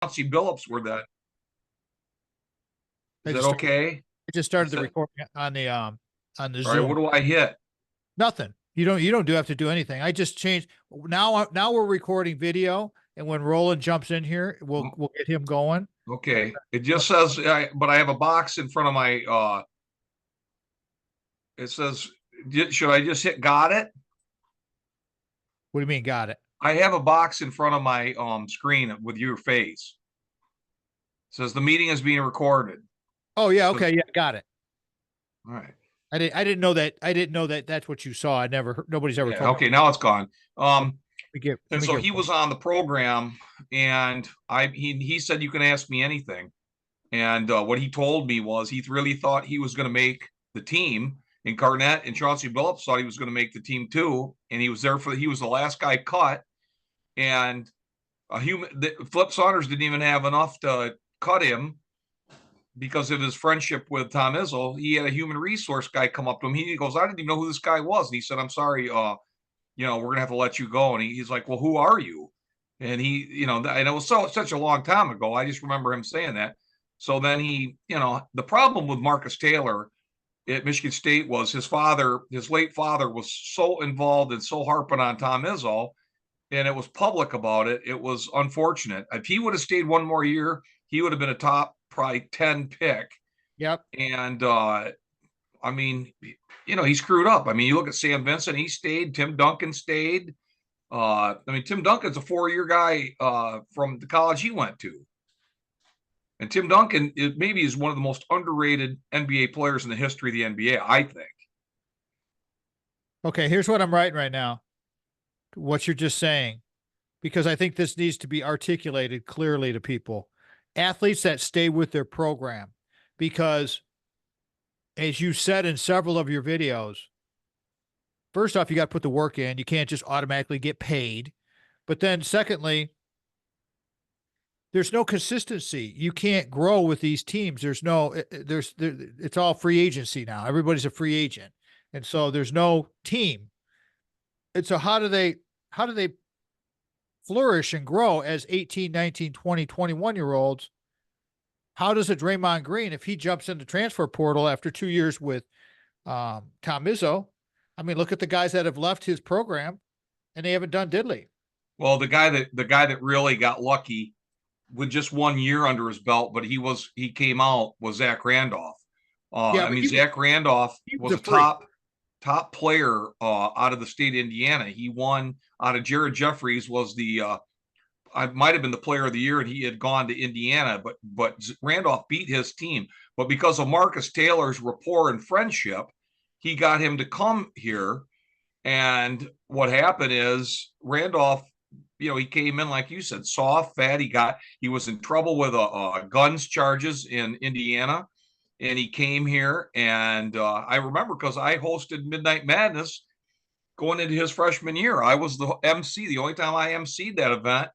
Chauncey Billups were that. I Is that just started, okay? I just started Is the that, recording on the all right, Zoom. what do I hit? Nothing. You don't do have to do anything. I just changed now we're recording video, and when Roland jumps in here, we'll get him going. Okay. It just says, but I have a box in front of my, it says, should I just hit got it? What do you mean? Got it? I have a box in front of my screen with your face. It says the meeting is being recorded. Oh yeah, So, okay, yeah, got it. all right. I didn't know that. I didn't know that that's what you saw. I never heard, nobody's ever Yeah. told me. Okay. Now it's gone. Okay, let And me so get he was on the program, and he said you can ask me anything. And what he told me was he really thought he was going to make the team. And Garnett and Chauncey Billups thought he was going to make the team too. And he was there he was the last guy cut. And Flip Saunders didn't even have enough to cut him because of his friendship with Tom Izzo. He had a human resource guy come up to him. He goes, I didn't even know who this guy was. And he said, I'm sorry, we're going to have to let you go. And he's like, well, who are you? And and it was such a long time ago. I just remember him saying that. So then the problem with Marcus Taylor at Michigan State was his late father was so involved and so harping on Tom Izzo, and it was public about it. It was unfortunate. If he would have stayed one more year, he would have been a top probably 10 pick. Yep. And I mean, he screwed up. I mean, you look at Sam Vincent, he stayed. Tim Duncan stayed. Tim Duncan's a 4-year guy from the college he went to. And Tim Duncan maybe is one of the most underrated NBA players in the history of the NBA, I think. Okay, here's what I'm writing right now. What you're just saying, because I think this needs to be articulated clearly to people. Athletes that stay with their program, because as you said in several of your videos, first off, you got to put the work in. You can't just automatically get paid. But then secondly, there's no consistency. You can't grow with these teams. It's all free agency now. Everybody's a free agent. And so there's no team. And so how do they flourish and grow as 18, 19, 20, 21 year olds? How does a Draymond Green, if he jumps into transfer portal after 2 years with Tom Izzo? I mean, look at the guys that have left his program and they haven't done diddly. Well, the guy that really got lucky with just 1 year under his belt, but he came out was Zach Randolph. Yeah, but Zach Randolph he was was a a freak. top player out of the state of Indiana. He won out of Jared Jeffries was I might have been the player of the year, and he had gone to Indiana, but Randolph beat his team. But because of Marcus Taylor's rapport and friendship, he got him to come here. And what happened is Randolph, he came in like you said, soft, fat. He was in trouble with guns charges in Indiana, and he came here. And I remember because I hosted Midnight Madness going into his freshman year. I was the MC, the only time I MC'd that event.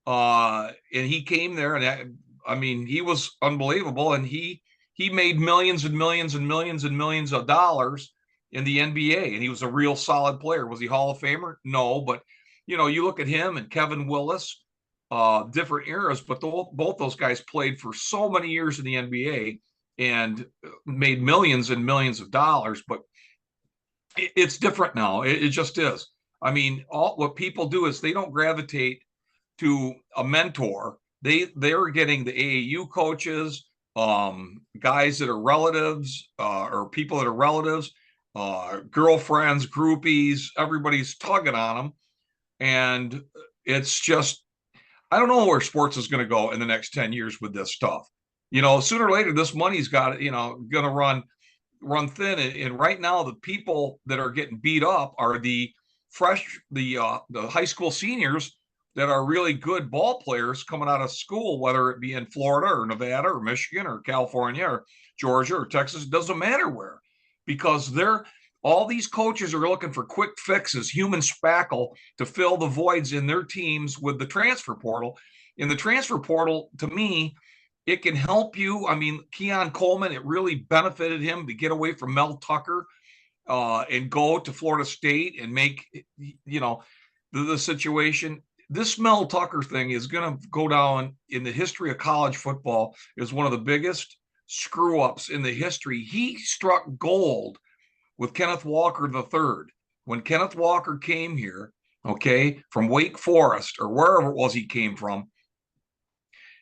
And he came there, and he was unbelievable, and he made millions and millions and millions and millions of dollars in the NBA, and he was a real solid player. Was he Hall of Famer? No, but you look at him and Kevin Willis, different eras, but both those guys played for so many years in the NBA and made millions and millions of dollars. But it's different now. It just is. What people do is they don't gravitate to a mentor. They're getting the AAU coaches, guys that are relatives, or people that are relatives, girlfriends, groupies. Everybody's tugging on them, and it's just I don't know where sports is going to go in the next 10 years with this stuff. Sooner or later, this money's got going to run thin. And right now, the people that are getting beat up are the high school seniors that are really good ball players coming out of school, whether it be in Florida or Nevada or Michigan or California or Georgia or Texas. It doesn't matter where, because all these coaches are looking for quick fixes, human spackle to fill the voids in their teams with the transfer portal. In the transfer portal, to me, it can help you. Keon Coleman, it really benefited him to get away from Mel Tucker and go to Florida State and make, the situation. this Mel Tucker thing is going to go down in the history of college football as one of the biggest screw ups in the history. He struck gold with Kenneth Walker III. When Kenneth Walker came here, okay, from Wake Forest or wherever it was he came from,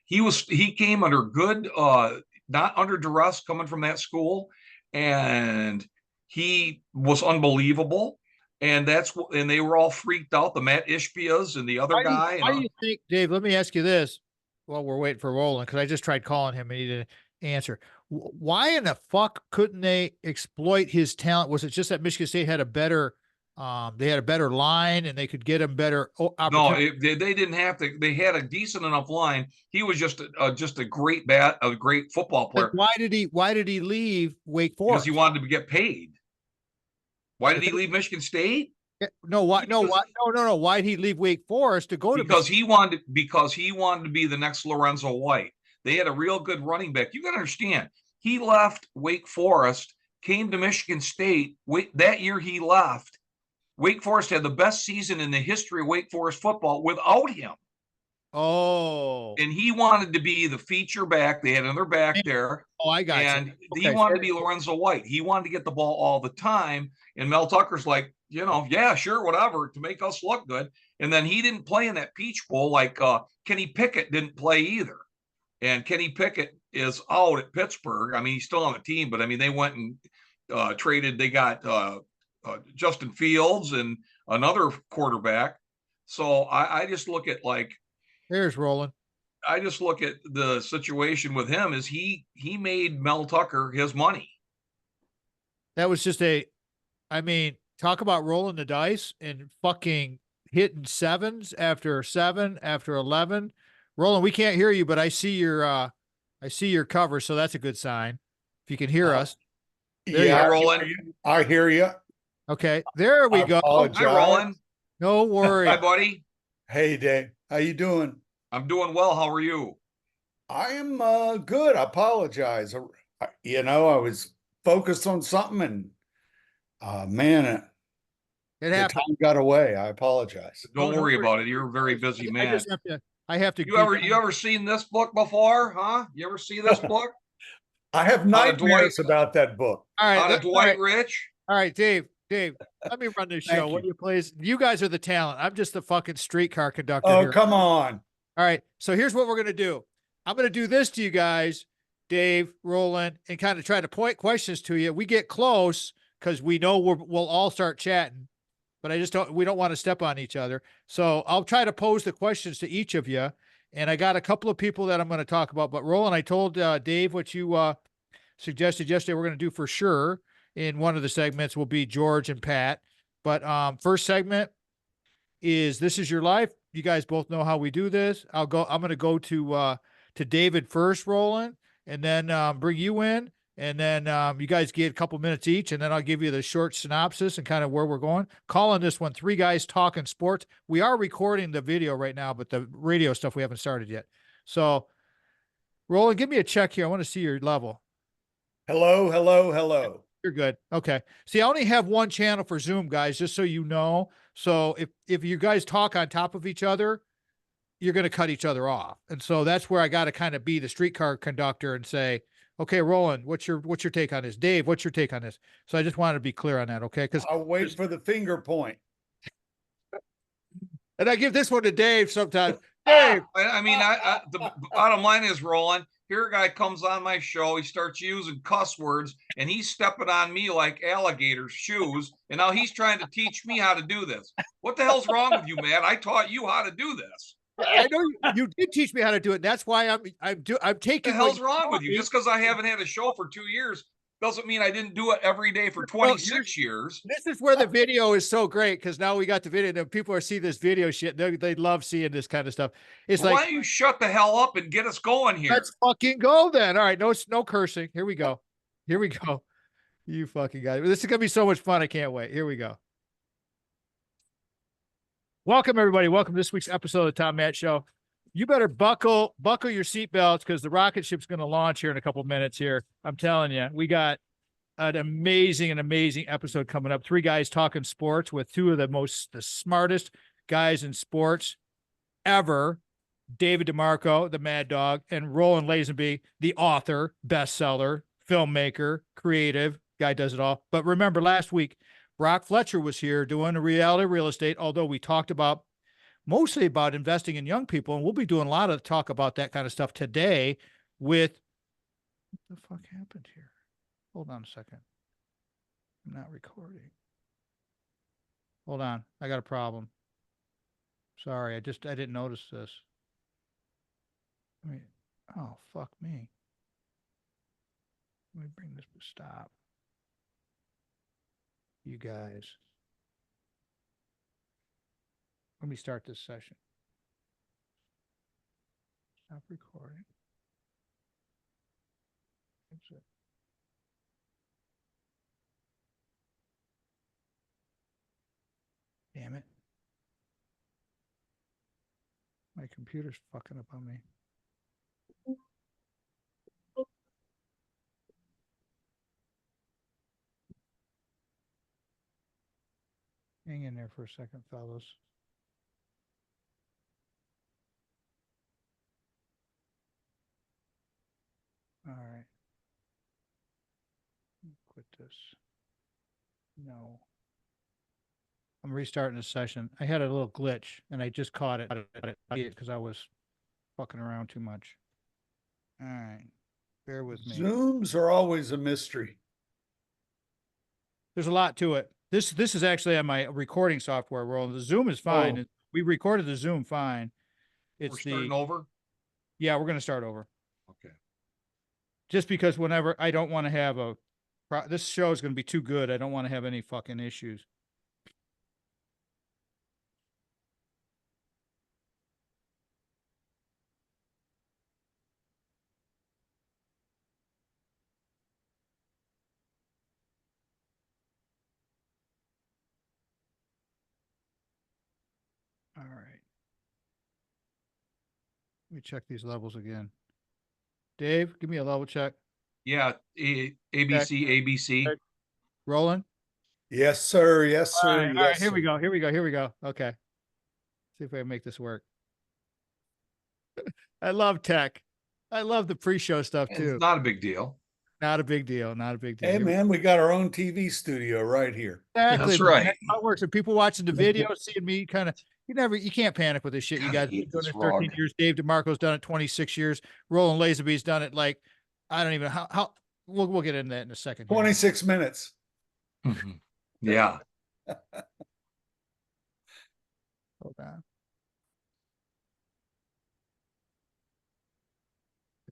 he came under good, not under duress coming from that school, and he was unbelievable. And they were all freaked out. The Matt Ishbias and the other guy. Why do you think, Dave? Let me ask you this. While we're waiting for Roland, because I just tried calling him and he didn't answer. Why in the fuck couldn't they exploit his talent? Was it just that Michigan State had a better, they had a better line and they could get him better opportunity? No, they didn't have to. They had a decent enough line. He was just a great football player. But why did he leave Wake Forest? Because he wanted to get paid. Why did he leave Michigan State? No, why did he leave Wake Forest to go to? Because he wanted to be the next Lorenzo White. They had a real good running back. You got to understand. He left Wake Forest, came to Michigan State. That year he left, Wake Forest had the best season in the history of Wake Forest football without him. Oh. And he wanted to be the feature back. They had another back there. Oh, I got and you. He wanted to be Lorenzo White. He wanted to get the ball all the time. And Mel Tucker's like, yeah, sure, whatever, to make us look good. And then he didn't play in that Peach Bowl like Kenny Pickett didn't play either. And Kenny Pickett is out at Pittsburgh. I mean, he's still on the team, but I mean, they went and traded. They got Justin Fields and another quarterback. So I just look at There's Roland. I just look at the situation with him is he made Mel Tucker his money. That was just talk about rolling the dice and fucking hitting sevens after 7 after 11. Roland, we can't hear you, but I see your cover, so that's a good sign. If you can hear us. Yeah, Roland. I hear you. Okay, there we go. Apologize. Hi, Roland. No worry. Hi, buddy. Hey, Dave. How you doing? I'm doing well. How are you? I am good. I apologize. I was focused on something and man, It the happened. time got away. I apologize. Don't worry about it. You're a very busy man. I have to. You ever seen this book before? Huh? You ever see this book? I have nightmares about that book. All right. Out of Dwight Rich. All right, Dave, let me run this show. What do you please? You guys are the talent. I'm just the fucking streetcar conductor. Oh, here. come on. All right. So here's what we're going to do. I'm going to do this to you guys, Dave, Roland, and kind of try to point questions to you. We get close because we know we'll all start chatting, but we don't want to step on each other. So I'll try to pose the questions to each of you. And I got a couple of people that I'm going to talk about, but Roland, I told Dave what you suggested yesterday we're going to do for sure. In one of the segments will be George and Pat. But first segment is This Is Your Life. You guys both know how we do this. I'm going to go to David first, Roland, and then bring you in. And then you guys get a couple minutes each, and then I'll give you the short synopsis and kind of where we're going. Calling this one 3 Guys Talking Sports. We are recording the video right now, but the radio stuff we haven't started yet. So, Roland, give me a check here. I want to see your level. Hello, hello, hello. You're good. Okay. See, I only have one channel for Zoom, guys, just so you know. So if you guys talk on top of each other, you're going to cut each other off. And so that's where I got to kind of be the streetcar conductor and say, okay, Roland, what's your take on this? Dave, what's your take on this? So I just wanted to be clear on that. Okay. Because I'll wait for the finger point. And I give this one to Dave sometimes. Dave. I mean, the bottom line is, Roland, here a guy comes on my show, he starts using cuss words, and he's stepping on me like alligator's shoes, and now he's trying to teach me how to do this. What the hell's wrong with you, man? I taught you how to do this. I know you did teach me how to do it. And that's why I'm taking. What the hell's wrong with you? Just because I haven't had a show for 2 years doesn't mean I didn't do it every day for 26 years. This is where the video is so great, because now we got the video and people are seeing this video shit. They love seeing this kind of stuff. It's Why don't you shut the hell up and get us going here? Let's fucking go then. All right, no cursing. Here we go. You fucking guys. This is gonna be so much fun. I can't wait. Here we go. Welcome everybody. Welcome to this week's episode of the Tom Matt Show. You better buckle your seatbelts, because the rocket ship's going to launch here in a couple of minutes here. I'm telling you, we got an amazing episode coming up. 3 guys talking sports with 2 of the smartest guys in sports. ever, David DeMarco, the Mad Dog, and Roland Lazenby, the author, bestseller, filmmaker, creative, guy does it all. But remember last week, Brock Fletcher was here doing a reality real estate, although we talked about mostly about investing in young people. And we'll be doing a lot of talk about that kind of stuff today with what the fuck happened here? Hold on a second. I'm not recording. Hold on. I got a problem. Sorry, I didn't notice this. Oh, fuck me. Let me bring this to stop. You guys. Let me start this session. Stop recording. Exit. Damn it. My computer's fucking up on me. Hang in there for a second, fellas. All right. Quit this. No. I'm restarting the session. I had a little glitch and I just caught it because I was fucking around too much. All right. Bear with me. Zooms are always a mystery. There's a lot to it. This is actually on my recording software, Roland. The Zoom is fine. Oh. We recorded the Zoom fine. We're starting over? Yeah, we're going to start over. Okay. Just because whenever I don't want to have this show is going to be too good. I don't want to have any fucking issues. All right. Let me check these levels again. Dave, give me a level check. Yeah, ABC, ABC. Roland? Yes, sir. Yes, sir. All Yes, right, here sir. we go. Here we go. Here we go. Okay. See if I can make this work. I love tech. I love the pre-show stuff too. It's not a big deal. Not a big deal. Not a big deal. Hey, man, we got our own TV studio right here. Exactly. That's man. right. That's how it works. And people watching the video, seeing me kind of, you can't panic with this shit. You guys God, I been hate doing this it 13 rug. years. Dave DeMarco's done it 26 years. Roland Lazenby's done it like, I don't even how we'll get into that in a second. 26 minutes. Yeah. Hold on.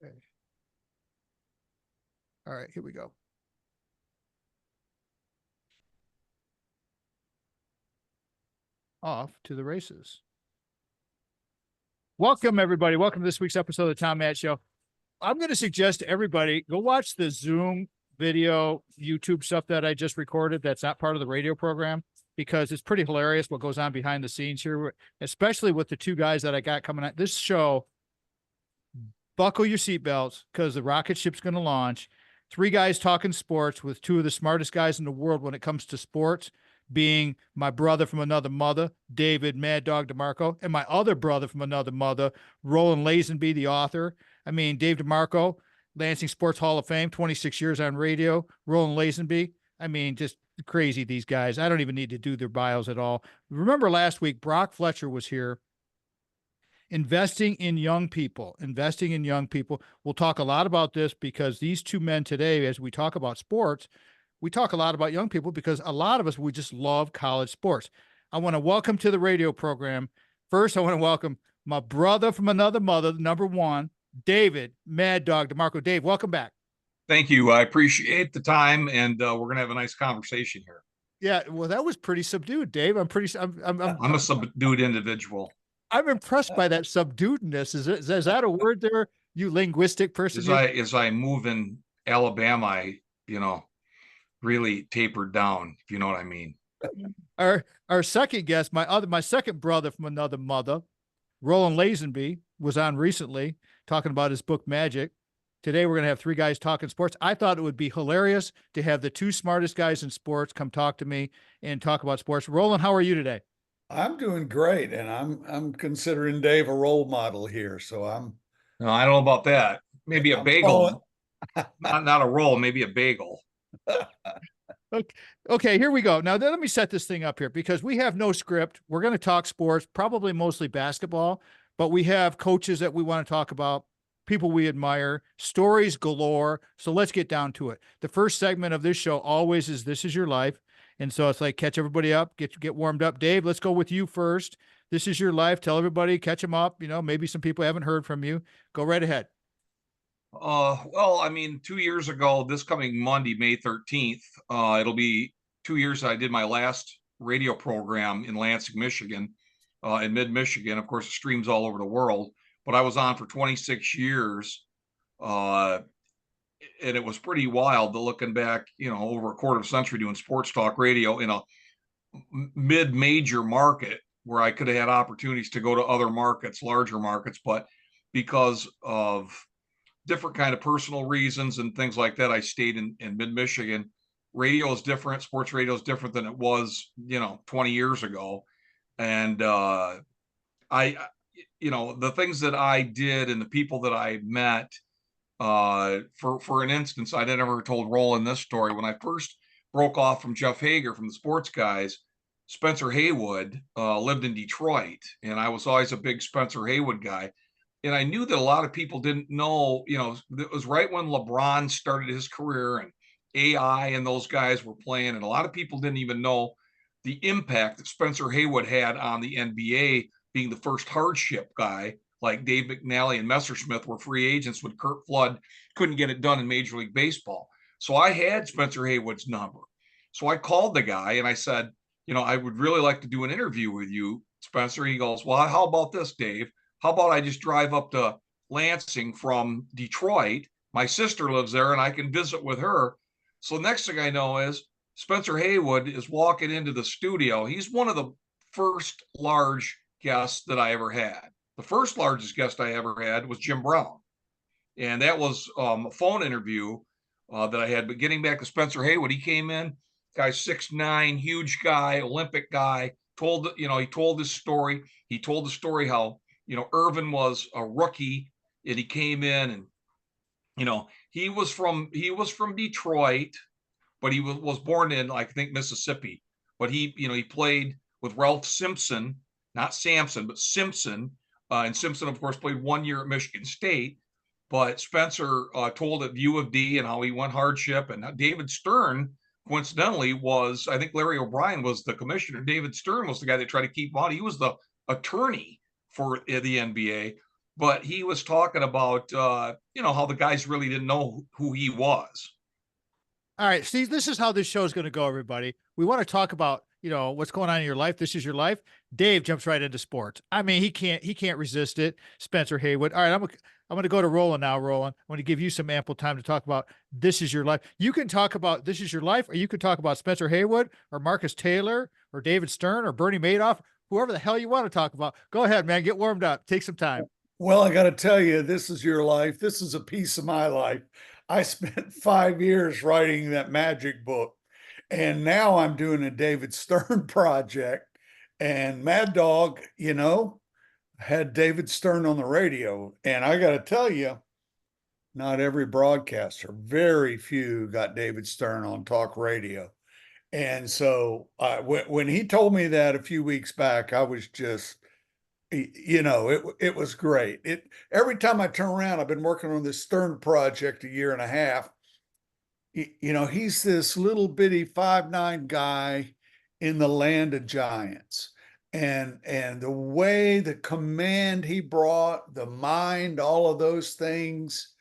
Okay. All right, here we go. Off to the races. Welcome, everybody. Welcome to this week's episode of the Tom Matt Show. I'm going to suggest to everybody go watch the Zoom video YouTube stuff that I just recorded. That's not part of the radio program because it's pretty hilarious what goes on behind the scenes here, especially with the two guys that I got coming out. This show, buckle your seatbelts because the rocket ship's going to launch. 3 guys talking sports with 2 of the smartest guys in the world when it comes to sports, being my brother from another mother, David MadDog DeMarco, and my other brother from another mother, Roland Lazenby, the author. I mean, Dave DeMarco, Lansing Sports Hall of Fame, 26 years on radio. Roland Lazenby, I mean, just crazy, these guys. I don't even need to do their bios at all. Remember last week, Brock Fletcher was here. Investing in young people. We'll talk a lot about this because these 2 men today, as we talk about sports, we talk a lot about young people because a lot of us, we just love college sports. I want to welcome to the radio program. First, I want to welcome my brother from another mother, number 1, David MadDog DeMarco. Dave, welcome back. Thank you. I appreciate the time, and we're going to have a nice conversation here. Yeah, well, that was pretty subdued, Dave. I'm a subdued individual. I'm impressed by that subduedness. Is that a word there? You linguistic person? As I move in Alabama, I, really tapered down, if you know what I mean. Our second guest, my second brother from another mother, Roland Lazenby, was on recently talking about his book Magic. Today we're going to have 3 guys talking sports. I thought it would be hilarious to have the 2 smartest guys in sports come talk to me and talk about sports. Roland, how are you today? I'm doing great, and I'm considering Dave a role model here. So No, I don't know about that. Maybe a I'm following. bagel, not a roll, maybe a bagel. Okay, okay, here we go. Now let me set this thing up here because we have no script. We're going to talk sports, probably mostly basketball, but we have coaches that we want to talk about, people we admire, stories galore. So let's get down to it. The first segment of this show always is "This Is Your Life," and so it's like catch everybody up, get warmed up. Dave, let's go with you first. This is your life. Tell everybody, catch them up. You know, maybe some people haven't heard from you. Go right ahead. Well, I mean, 2 years ago, this coming Monday, May 13th, it'll be 2 years I did my last radio program in Lansing, Michigan, in mid-Michigan. Of course, it streams all over the world, but I was on for 26 years. Uh, and it was pretty wild to looking back, over a quarter of a century doing sports talk radio in a mid-major market where I could have had opportunities to go to other markets, larger markets, but because of different kind of personal reasons and things like that, I stayed in mid-Michigan. Radio is different. Sports radio is different than it was, 20 years ago. And I, the things that I did and the people that I met, for an instance, I never told Roland this story. When I first broke off from Jeff Hager from the sports guys, Spencer Haywood lived in Detroit, and I was always a big Spencer Haywood guy. And I knew that a lot of people didn't know, it was right when LeBron started his career and AI and those guys were playing. And a lot of people didn't even know the impact that Spencer Haywood had on the NBA, being the first hardship guy, like Dave McNally and Messersmith were free agents when Curt Flood couldn't get it done in Major League Baseball. So I had Spencer Haywood's number. So I called the guy and I said, I would really like to do an interview with you, Spencer. He goes, well, how about this, Dave? How about I just drive up to Lansing from Detroit? My sister lives there and I can visit with her. So next thing I know is Spencer Haywood is walking into the studio. He's one of the first large guests that I ever had. The first largest guest I ever had was Jim Brown. And that was a phone interview that I had. But getting back to Spencer Haywood, he came in, guy 6'9", huge guy, Olympic guy, he told his story. He told the story how, Irvin was a rookie and he came in and, he was from Detroit, but he was born in, I think, Mississippi. But he played with Ralph Simpson, not Sampson, but Simpson. And Simpson, of course, played 1 year at Michigan State. But Spencer told at U of D and how he went hardship. And David Stern, coincidentally, I think Larry O'Brien was the commissioner. David Stern was the guy that tried to keep him out. He was the attorney for the NBA. But he was talking about, how the guys really didn't know who he was. All right. See, this is how this show is going to go, everybody. We want to talk about, what's going on in your life. This is your life. Dave jumps right into sports. I mean, he can't resist it. Spencer Haywood. All right. I'm going to go to Roland now, Roland. I'm going to give you some ample time to talk about This Is Your Life. You can talk about This Is Your Life, or you can talk about Spencer Haywood or Marcus Taylor or David Stern or Bernie Madoff, whoever the hell you want to talk about. Go ahead, man. Get warmed up. Take some time. Well, I got to tell you, this is your life. This is a piece of my life. I spent 5 years writing that magic book, and now I'm doing a David Stern project. And MadDog, had David Stern on the radio. And I got to tell you, not every broadcaster, very few got David Stern on talk radio. And so when he told me that a few weeks back, I was just, it was great. Every time I turn around, I've been working on this Stern project a year and a half. He's this little bitty 5'9" guy in the land of giants. And the way the command he brought, the mind, all of those things.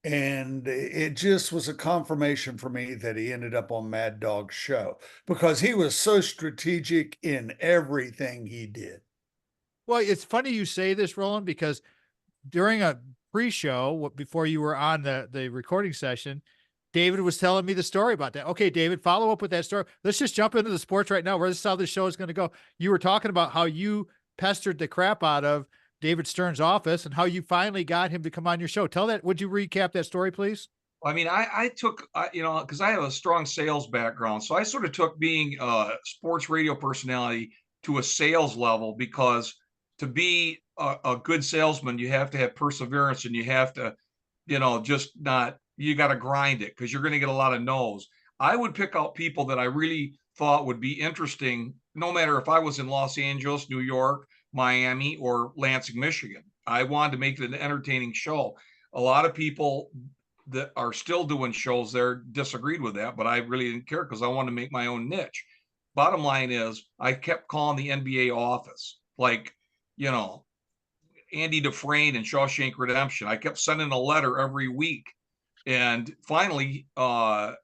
And it just was a confirmation for me that he ended up on MadDog's show because he was so strategic in everything he did. Well, it's funny you say this, Roland, because during a pre-show, before you were on the recording session, David was telling me the story about that. Okay, David, follow up with that story. Let's just jump into the sports right now. This is how the show is going to go. You were talking about how you pestered the crap out of David Stern's office and how you finally got him to come on your show. Would you recap that story, please? I mean, I took, because I have a strong sales background. So I sort of took being a sports radio personality to a sales level, because to be a good salesman, you have to have perseverance, and you have to, just not, you got to grind it, because you're going to get a lot of no's. I would pick out people that I really thought would be interesting, no matter if I was in Los Angeles, New York, Miami, or Lansing, Michigan. I wanted to make it an entertaining show. A lot of people that are still doing shows there disagreed with that, but I really didn't care, because I wanted to make my own niche. Bottom line is, I kept calling the NBA office, like, Andy Dufresne and Shawshank Redemption. I kept sending a letter every week. And finally, I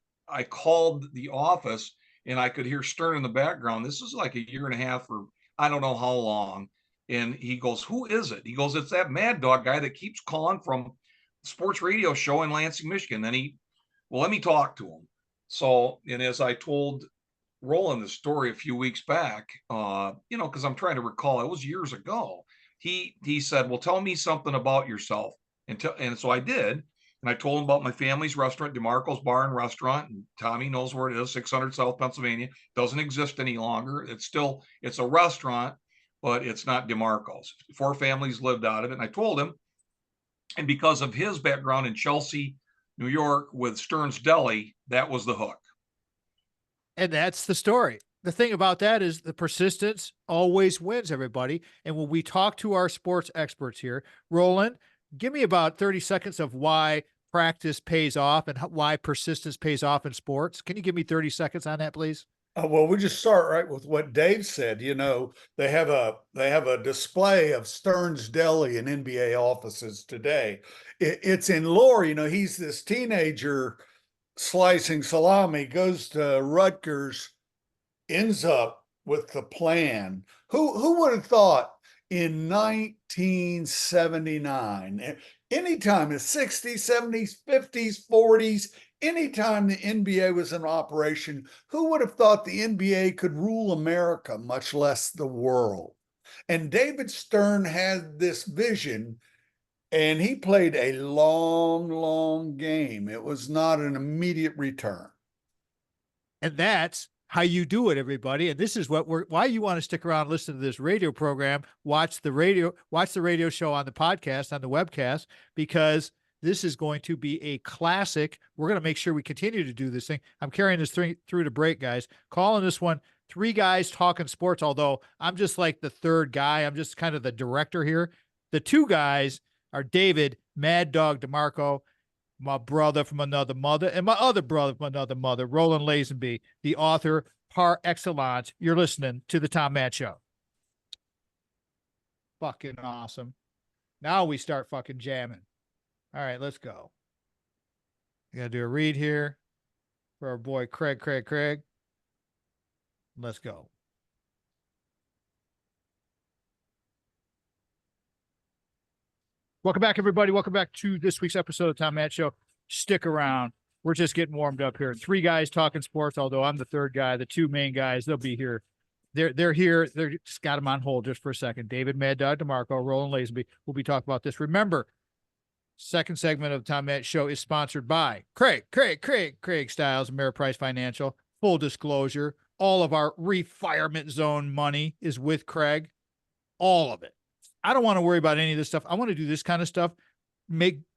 called the office, and I could hear Stern in the background. This is like a year and a half, or I don't know how long. And he goes, "Who is it?" He goes, "It's that MadDog guy that keeps calling from sports radio show in Lansing, Michigan." Then well, let me talk to him. So, and as I told Roland the story a few weeks back, because I'm trying to recall, it was years ago. He said, "Well, tell me something about yourself." And so I did. And I told him about my family's restaurant, DeMarco's Bar and Restaurant. And Tommy knows where it is, 600 South Pennsylvania. Doesn't exist any longer. It's a restaurant, but it's not DeMarco's. 4 families lived out of it. And I told him, and because of his background in Chelsea, New York, with Stern's Deli, that was the hook. And that's the story. The thing about that is the persistence always wins, everybody. And when we talk to our sports experts here, Roland, give me about 30 seconds of why practice pays off and why persistence pays off in sports. Can you give me 30 seconds on that, please? Well, we just start right with what Dave said. They have a display of Stern's Deli in NBA offices today. It's in lore. He's this teenager slicing salami, goes to Rutgers, ends up with the plan. Who would have thought in 1979, anytime in the 60s, 70s, 50s, 40s, anytime the NBA was in operation, who would have thought the NBA could rule America, much less the world? And David Stern had this vision, and he played a long, long game. It was not an immediate return. And that's how you do it, everybody. And this is why you want to stick around and listen to this radio program, watch the radio show on the podcast, on the webcast, because this is going to be a classic. We're going to make sure we continue to do this thing. I'm carrying this through to break, guys. Calling this one 3 Guys Talking Sports, although I'm just like the third guy. I'm just kind of the director here. The 2 guys are David MadDog DeMarco, my brother from another mother, and my other brother from another mother, Roland Lazenby, the author par excellence. You're listening to the Tom Matt Show. Fucking awesome. Now we start fucking jamming. All right, let's go. I got to do a read here for our boy Craig. Let's go. Welcome back, everybody. Welcome back to this week's episode of Tom Matt Show. Stick around. We're just getting warmed up here. 3 guys talking sports, although I'm the third guy. The 2 main guys, they'll be here. They're here. They're just got them on hold just for a second. David MadDog DeMarco, Roland Lazenby. We'll be talking about this. Remember, second segment of the Tom Matt Show is sponsored by Craig Stiles, Ameriprise Financial. Full disclosure, all of our retirement zone money is with Craig. All of it. I don't want to worry about any of this stuff. I want to do this kind of stuff,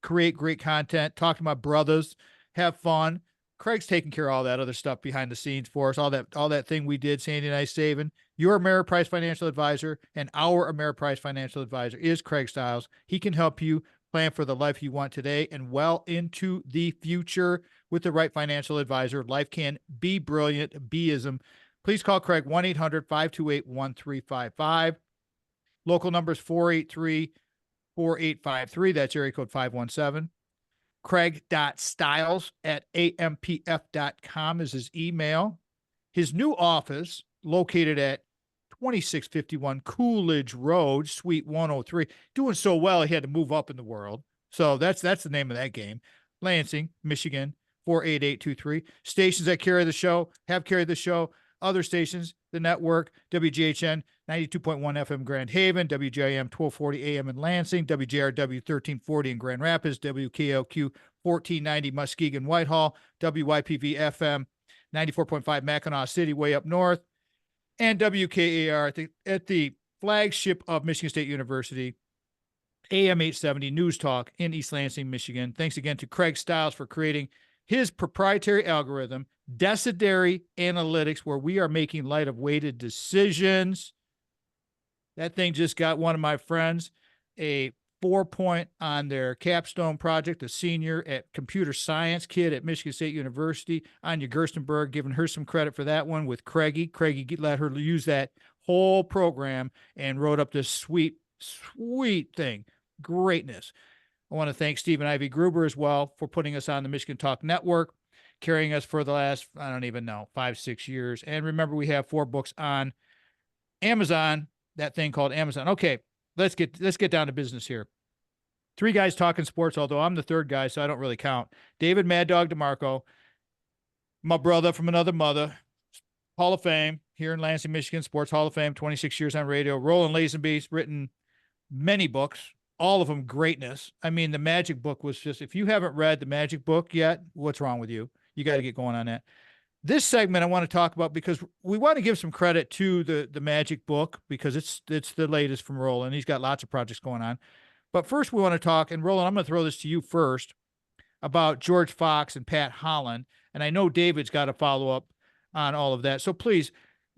create great content, talk to my brothers, have fun. Craig's taking care of all that other stuff behind the scenes for us, all that thing we did, Sandy and I saving. Your Ameriprise Financial Advisor and our Ameriprise Financial Advisor is Craig Stiles. He can help you plan for the life you want today and well into the future with the right financial advisor. Life can be brilliant. Be-ism. Please call Craig 1-800-528-1355. Local number is 483-4853. That's area code 517. Craig.stiles@ampf.com is his email. His new office, located at 2651 Coolidge Road, Suite 103. Doing so well, he had to move up in the world. So that's the name of that game. Lansing, Michigan, 48823. Stations that carry the show, have carried the show. Other stations, the network, WGHN 92.1 FM Grand Haven, WJIM 1240 AM in Lansing, WJRW 1340 in Grand Rapids, WKLQ 1490 Muskegon Whitehall, WYPV FM 94.5 Mackinac City, way up north, and WKAR at the flagship of Michigan State University, AM 870 News Talk in East Lansing, Michigan. Thanks again to Craig Stiles for creating his proprietary algorithm, Decideri Analytics, where we are making light of weighted decisions. That thing just got one of my friends a 4-point on their capstone project, a senior at computer science kid at Michigan State University, Anya Gerstenberg, giving her some credit for that one with Craigie. Craigie let her use that whole program and wrote up this sweet thing. Greatness. I want to thank Stephen Ivy Gruber as well for putting us on the Michigan Talk Network, carrying us for the last, I don't even know, 5-6 years. And remember, we have 4 books on Amazon, that thing called Amazon. Okay, let's get down to business here. 3 guys talking sports, although I'm the 3rd guy, so I don't really count. David MadDog DeMarco, my brother from another mother, Hall of Fame here in Lansing, Michigan, Sports Hall of Fame, 26 years on radio. Roland Lazenby's written many books, all of them greatness. I mean, the Magic book was just, if you haven't read the Magic book yet, what's wrong with you? You got to get going on that. This segment I want to talk about because we want to give some credit to the Magic book because it's the latest from Roland. He's got lots of projects going on. But first we want to talk, and Roland, I'm going to throw this to you first, about George Fox and Pat Holland. And I know David's got to follow up on all of that. So please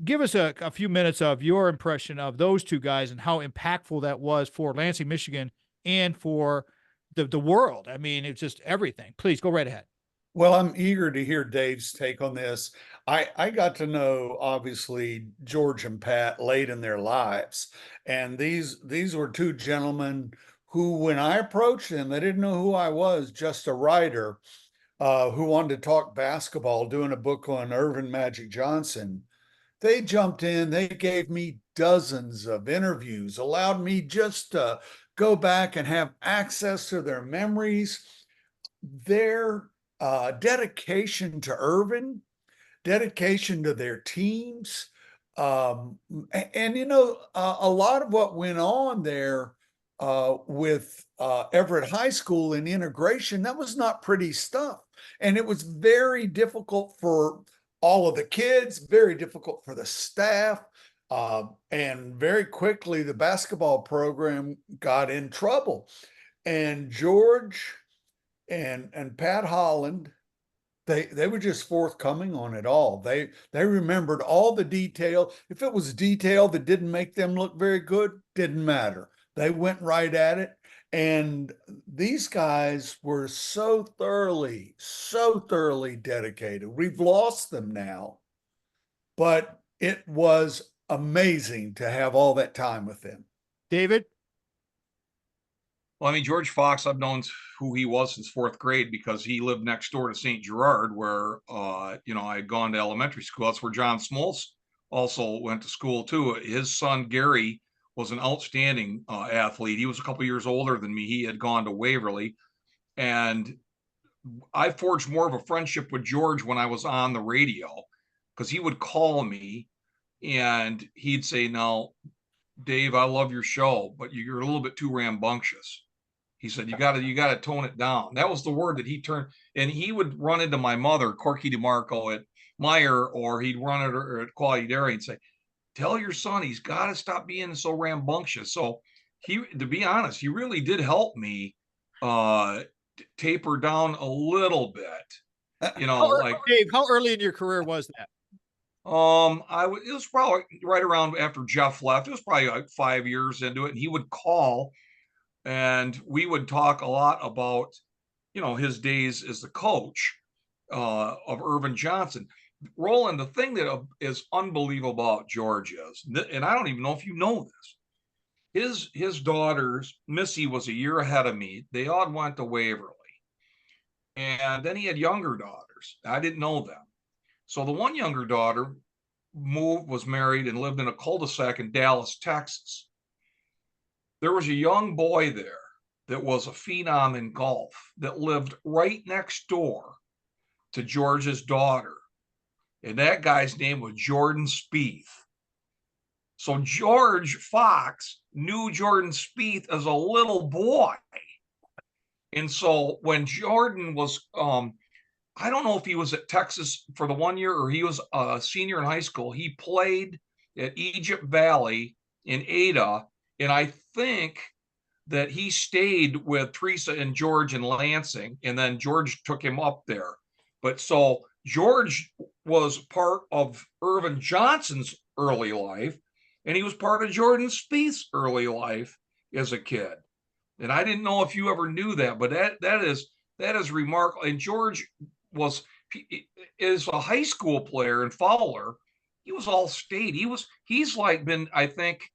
give us a few minutes of your impression of those 2 guys and how impactful that was for Lansing, Michigan, and for the world. I mean, it's just everything. Please go right ahead. Well, I'm eager to hear Dave's take on this. I got to know, obviously, George and Pat late in their lives. And these were 2 gentlemen who, when I approached them, they didn't know who I was, just a writer who wanted to talk basketball, doing a book on Irvin Magic Johnson. They jumped in, they gave me dozens of interviews, allowed me just to go back and have access to their memories, their dedication to Irvin, dedication to their teams. And a lot of what went on there with Everett High School and integration, that was not pretty stuff. And it was very difficult for all of the kids, very difficult for the staff. And very quickly, the basketball program got in trouble. And George and Pat Holland, they were just forthcoming on it all. They remembered all the detail. If it was detail that didn't make them look very good, didn't matter. They went right at it. And these guys were so thoroughly dedicated. We've lost them now, but it was amazing to have all that time with them. David? Well, I mean, George Fox, I've known who he was since 4th grade because he lived next door to St. Gerard, where, I had gone to elementary school. That's where John Smoltz also went to school too. His son, Gary, was an outstanding athlete. He was a couple years older than me. He had gone to Waverly. And I forged more of a friendship with George when I was on the radio because he would call me and he'd say, "Now, Dave, I love your show, but you're a little bit too rambunctious." He said, you gotta tone it down. That was the word that he turned, and he would run into my mother, Corky DeMarco, at Meyer, or he'd run at her at Quality Dairy and say, "Tell your son he's got to stop being so rambunctious." So to be honest, he really did help me taper down a little bit. Dave, how early in your career was that? It was probably right around after Jeff left. It was probably like 5 years into it, and he would call and we would talk a lot about, his days as the coach of Irvin Johnson. Roland, the thing that is unbelievable about George is, and I don't even know if you know this, his daughters, Missy was a year ahead of me. They all went to Waverly. And then he had younger daughters. I didn't know them. So the one younger daughter was married and lived in a cul-de-sac in Dallas, Texas. There was a young boy there that was a phenom in golf that lived right next door to George's daughter. And that guy's name was Jordan Spieth. So George Fox knew Jordan Spieth as a little boy. And so when Jordan was, I don't know if he was at Texas for the 1 year or he was a senior in high school, he played at Egypt Valley in Ada. And I think that he stayed with Teresa and George in Lansing, and then George took him up there. But so George was part of Irvin Johnson's early life, and he was part of Jordan Spieth's early life as a kid. And I didn't know if you ever knew that, but that is remarkable. And George was is a high school player in Fowler. He was all state. He's like been, I think,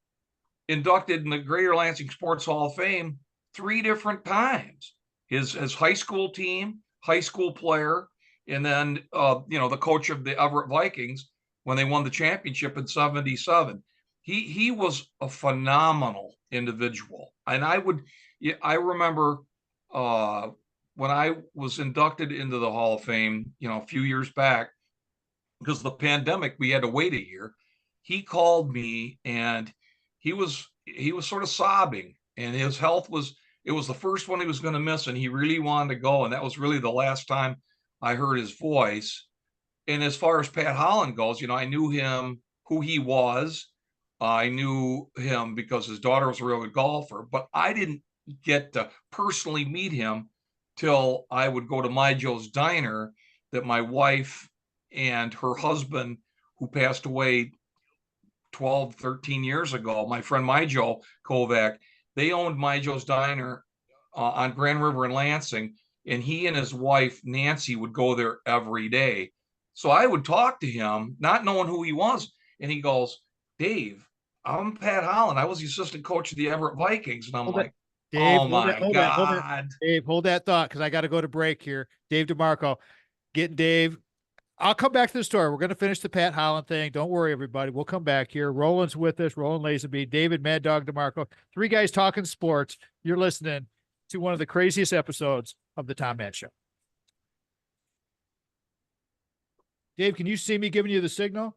inducted in the Greater Lansing Sports Hall of Fame 3 different times. His high school team, high school player, and then the coach of the Everett Vikings when they won the championship in '77. He was a phenomenal individual, and I remember when I was inducted into the Hall of Fame, a few years back, because of the pandemic, we had to wait a year. He called me, and he was sort of sobbing, and his health it was the first one he was going to miss, and he really wanted to go. And that was really the last time I heard his voice. And as far as Pat Holland goes, I knew him, who he was. I knew him because his daughter was a real good golfer, but I didn't get to personally meet him till I would go to My Joe's Diner that my wife and her husband, who passed away 12, 13 years ago, my friend My Joe Kovac, they owned My Joe's Diner on Grand River in Lansing, and he and his wife, Nancy, would go there every day. So I would talk to him, not knowing who he was, and he goes, "Dave, I'm Pat Holland. I was the assistant coach of the Everett Vikings." And I'm like, Dave, "Oh my God." Dave, hold that thought, because I got to go to break here. Dave DeMarco, getting Dave. I'll come back to the story. We're going to finish the Pat Holland thing. Don't worry, everybody. We'll come back here. Roland's with us. Roland Lazenby, David MadDog DeMarco. 3 guys talking sports. You're listening to one of the craziest episodes of the Tom Matt Show. Dave, can you see me giving you the signal?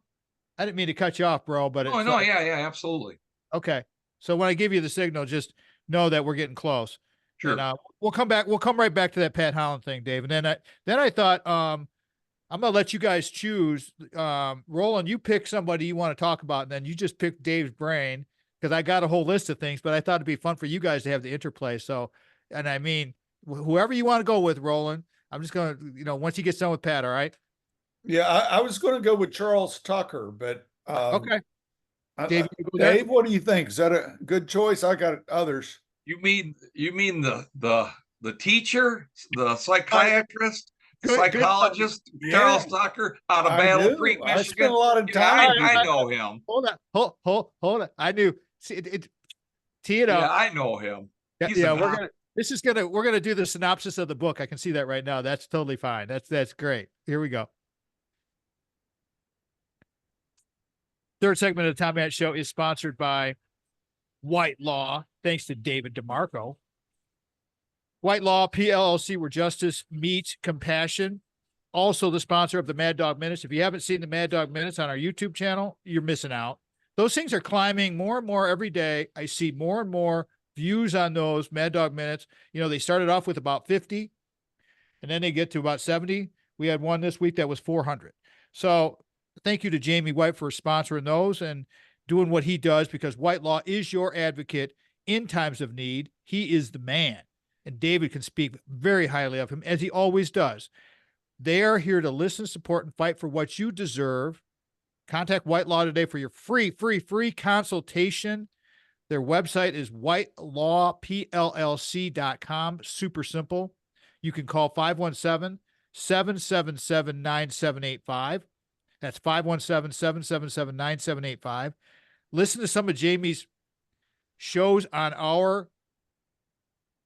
I didn't mean to cut you off, bro, but Oh, no, yeah, absolutely. Okay. So when I give you the signal, just know that we're getting close. Sure. And, we'll come back. We'll come right back to that Pat Holland thing, Dave. And then I thought, I'm going to let you guys choose. Roland, you pick somebody you want to talk about, and then you just pick Dave's brain, because I got a whole list of things, but I thought it'd be fun for you guys to have the interplay. So, and I mean, whoever you want to go with, Roland, I'm just going to, once he gets done with Pat, all right? Yeah, I was going to go with Charles Tucker, but okay. Dave, what do you think? Is that a good choice? I got others. You mean the teacher, the psychiatrist, psychologist, Charles Tucker out of Battle Creek, Michigan? I spent a lot of time. I know him. Hold on. I knew. See, tee it up. Yeah, I know him. We're gonna do the synopsis of the book. I can see that right now. That's totally fine. That's great. Here we go. Third segment of the Tom Matt Show is sponsored by White Law, thanks to David DeMarco. White Law, PLLC, where justice meets compassion. Also the sponsor of the Mad Dog Minutes. If you haven't seen the Mad Dog Minutes on our YouTube channel, you're missing out. Those things are climbing more and more every day. I see more and more views on those Mad Dog Minutes. They started off with about 50, and then they get to about 70. We had one this week that was 400. So thank you to Jamie White for sponsoring those and doing what he does, because White Law is your advocate in times of need. He is the man, and David can speak very highly of him, as he always does. They are here to listen, support, and fight for what you deserve. Contact White Law today for your free consultation. Their website is whitelawpllc.com. Super simple. You can call 517-777-9785. That's 517-777-9785. Listen to some of Jamie's shows on our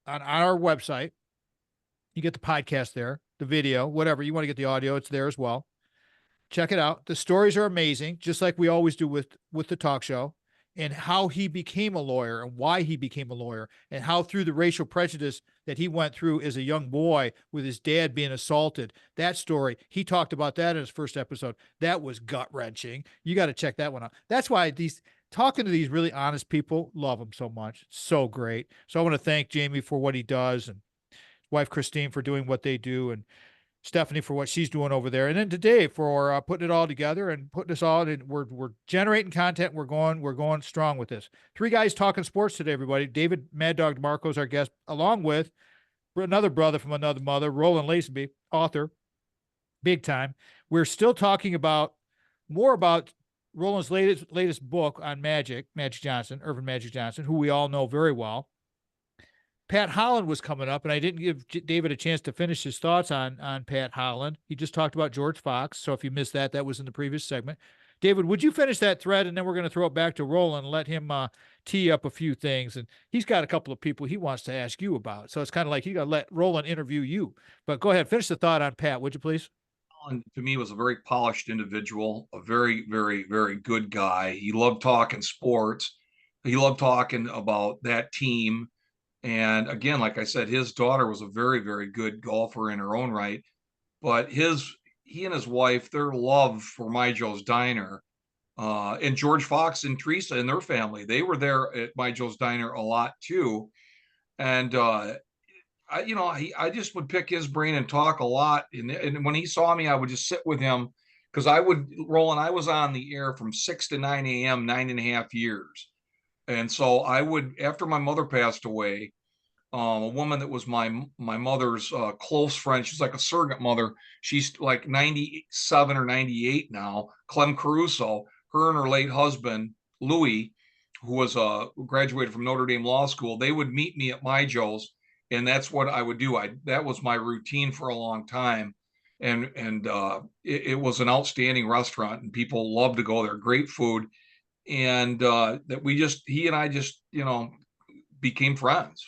website. You get the podcast there, the video, whatever. You want to get the audio, it's there as well. Check it out. The stories are amazing, just like we always do with the talk show, and how he became a lawyer and why he became a lawyer, and how through the racial prejudice that he went through as a young boy with his dad being assaulted. That story, he talked about that in his first episode. That was gut-wrenching. You got to check that one out. That's why talking to these really honest people, love them so much. It's so great. So I want to thank Jamie for what he does, and his wife Christine for doing what they do. And Stephanie for what she's doing over there, and then to Dave for putting it all together and putting us all in. We're generating content. We're going strong with this. Three guys talking sports today, everybody. David MadDog DeMarco is our guest, along with another brother from another mother, Roland Lazenby, author, big time. We're still talking about more about Roland's latest book on Magic Johnson, Irvin Magic Johnson, who we all know very well. Pat Holland was coming up, and I didn't give David a chance to finish his thoughts on Pat Holland. He just talked about George Fox, so if you missed that, that was in the previous segment. David, would you finish that thread, and then we're going to throw it back to Roland and let him tee up a few things. And he's got a couple of people he wants to ask you about, so it's kind of like you got to let Roland interview you. But go ahead, finish the thought on Pat, would you please? Holland, to me, was a very polished individual, a very, very, very good guy. He loved talking sports. He loved talking about that team. And again, like I said, his daughter was a very, very good golfer in her own right. But he and his wife, their love for My Joe's Diner, and George Fox and Teresa and their family, they were there at My Joe's Diner a lot too. And I just would pick his brain and talk a lot. And when he saw me, I would just sit with him because I was on the air from 6 to 9 a.m., 9.5 years. And so I would, after my mother passed away, a woman that was my mother's close friend, she's like a surrogate mother. She's like 97 or 98 now. Clem Caruso, her and her late husband, Louis, who was graduated from Notre Dame Law School, they would meet me at My Joe's, and that's what I would do. That was my routine for a long time. And it was an outstanding restaurant, and people loved to go there. Great food. And he and I just, became friends.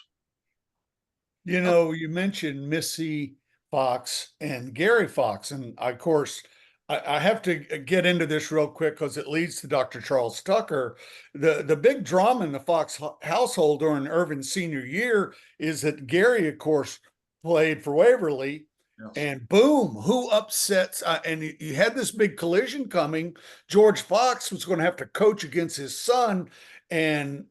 You mentioned Missy Fox and Gary Fox. And of course, I have to get into this real quick because it leads to Dr. Charles Tucker. The big drama in the Fox household during Irvin's senior year is that Gary, of course, played for Waverly. Yes. And boom, who upsets? And you had this big collision coming. George Fox was going to have to coach against his son. And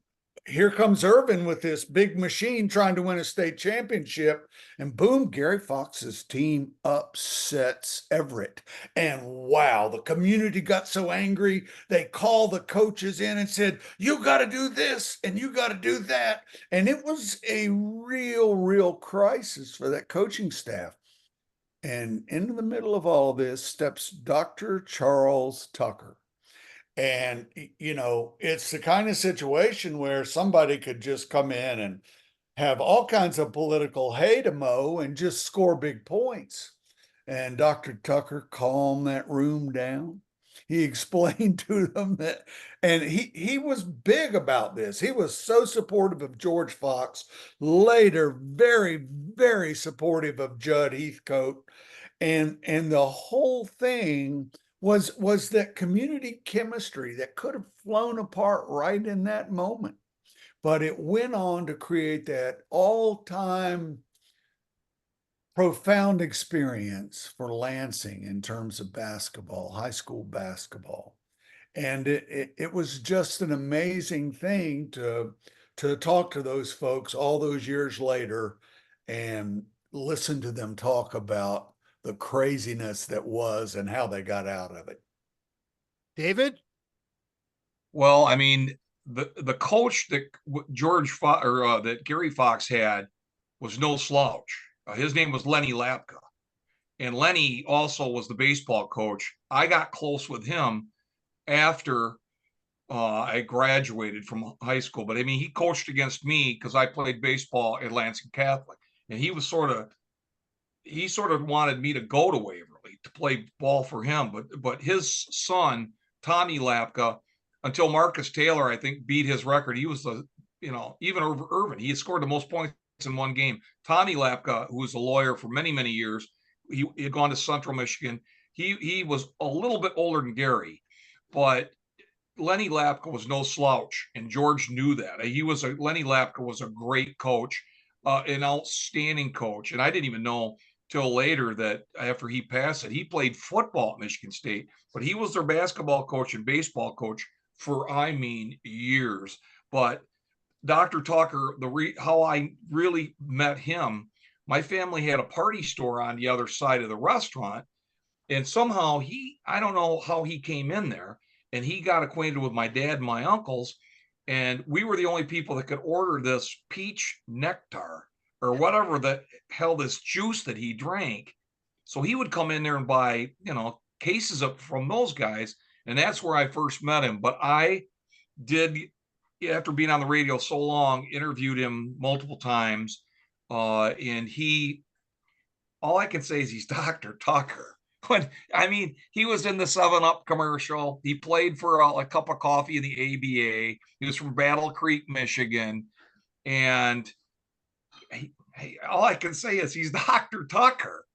here comes Irvin with this big machine trying to win a state championship. And boom, Gary Fox's team upsets Everett. And wow, the community got so angry. They called the coaches in and said, you got to do this and you got to do that. And it was a real crisis for that coaching staff. And into the middle of all of this steps Dr. Charles Tucker. And, it's the kind of situation where somebody could just come in and have all kinds of political hay to mow and just score big points. And Dr. Tucker calmed that room down. He explained to them that, and he was big about this. He was so supportive of George Fox, later very, very supportive of Judd Heathcote. And the whole thing was that community chemistry that could have flown apart right in that moment. But it went on to create that all-time profound experience for Lansing in terms of basketball, high school basketball. And it was just an amazing thing to talk to those folks all those years later and listen to them talk about the craziness that was and how they got out of it. David? Well, I mean, the coach that that Gary Fox had was no slouch. His name was Lenny Lapka. And Lenny also was the baseball coach. I got close with him after I graduated from high school. But I mean, he coached against me because I played baseball at Lansing Catholic. And he sort of wanted me to go to Waverly to play ball for him. But his son, Tommy Lapka, until Marcus Taylor, I think, beat his record, he was even over Irvin, he had scored the most points in one game. Tommy Lapka, who was a lawyer for many, many years, he had gone to Central Michigan. He was a little bit older than Gary, but Lenny Lapka was no slouch, and George knew that. Lenny Lapka was a great coach, an outstanding coach, and I didn't even know till later that after he passed it, he played football at Michigan State, but he was their basketball coach and baseball coach for, years. But Dr. Tucker, how I really met him my family had a party store on the other side of the restaurant. And somehow I don't know how he came in there, and he got acquainted with my dad and my uncles. And we were the only people that could order this peach nectar or whatever the hell, this juice that he drank. So he would come in there and buy, cases of from those guys. And that's where I first met him. But I did, after being on the radio so long, interviewed him multiple times. And all I can say is he's Dr. Tucker. He was in the 7-Up commercial. He played for a cup of coffee in the ABA. He was from Battle Creek, Michigan. And all I can say is he's Dr. Tucker.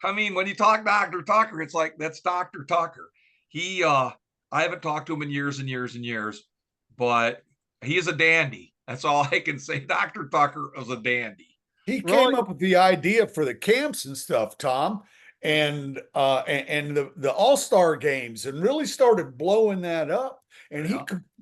When you talk Dr. Tucker, it's like, that's Dr. Tucker. I haven't talked to him in years and years and years, but he is a dandy. That's all I can say. Dr. Tucker was a dandy. He came up with the idea for the camps and stuff, Tom, and the All-Star games, and really started blowing that up. And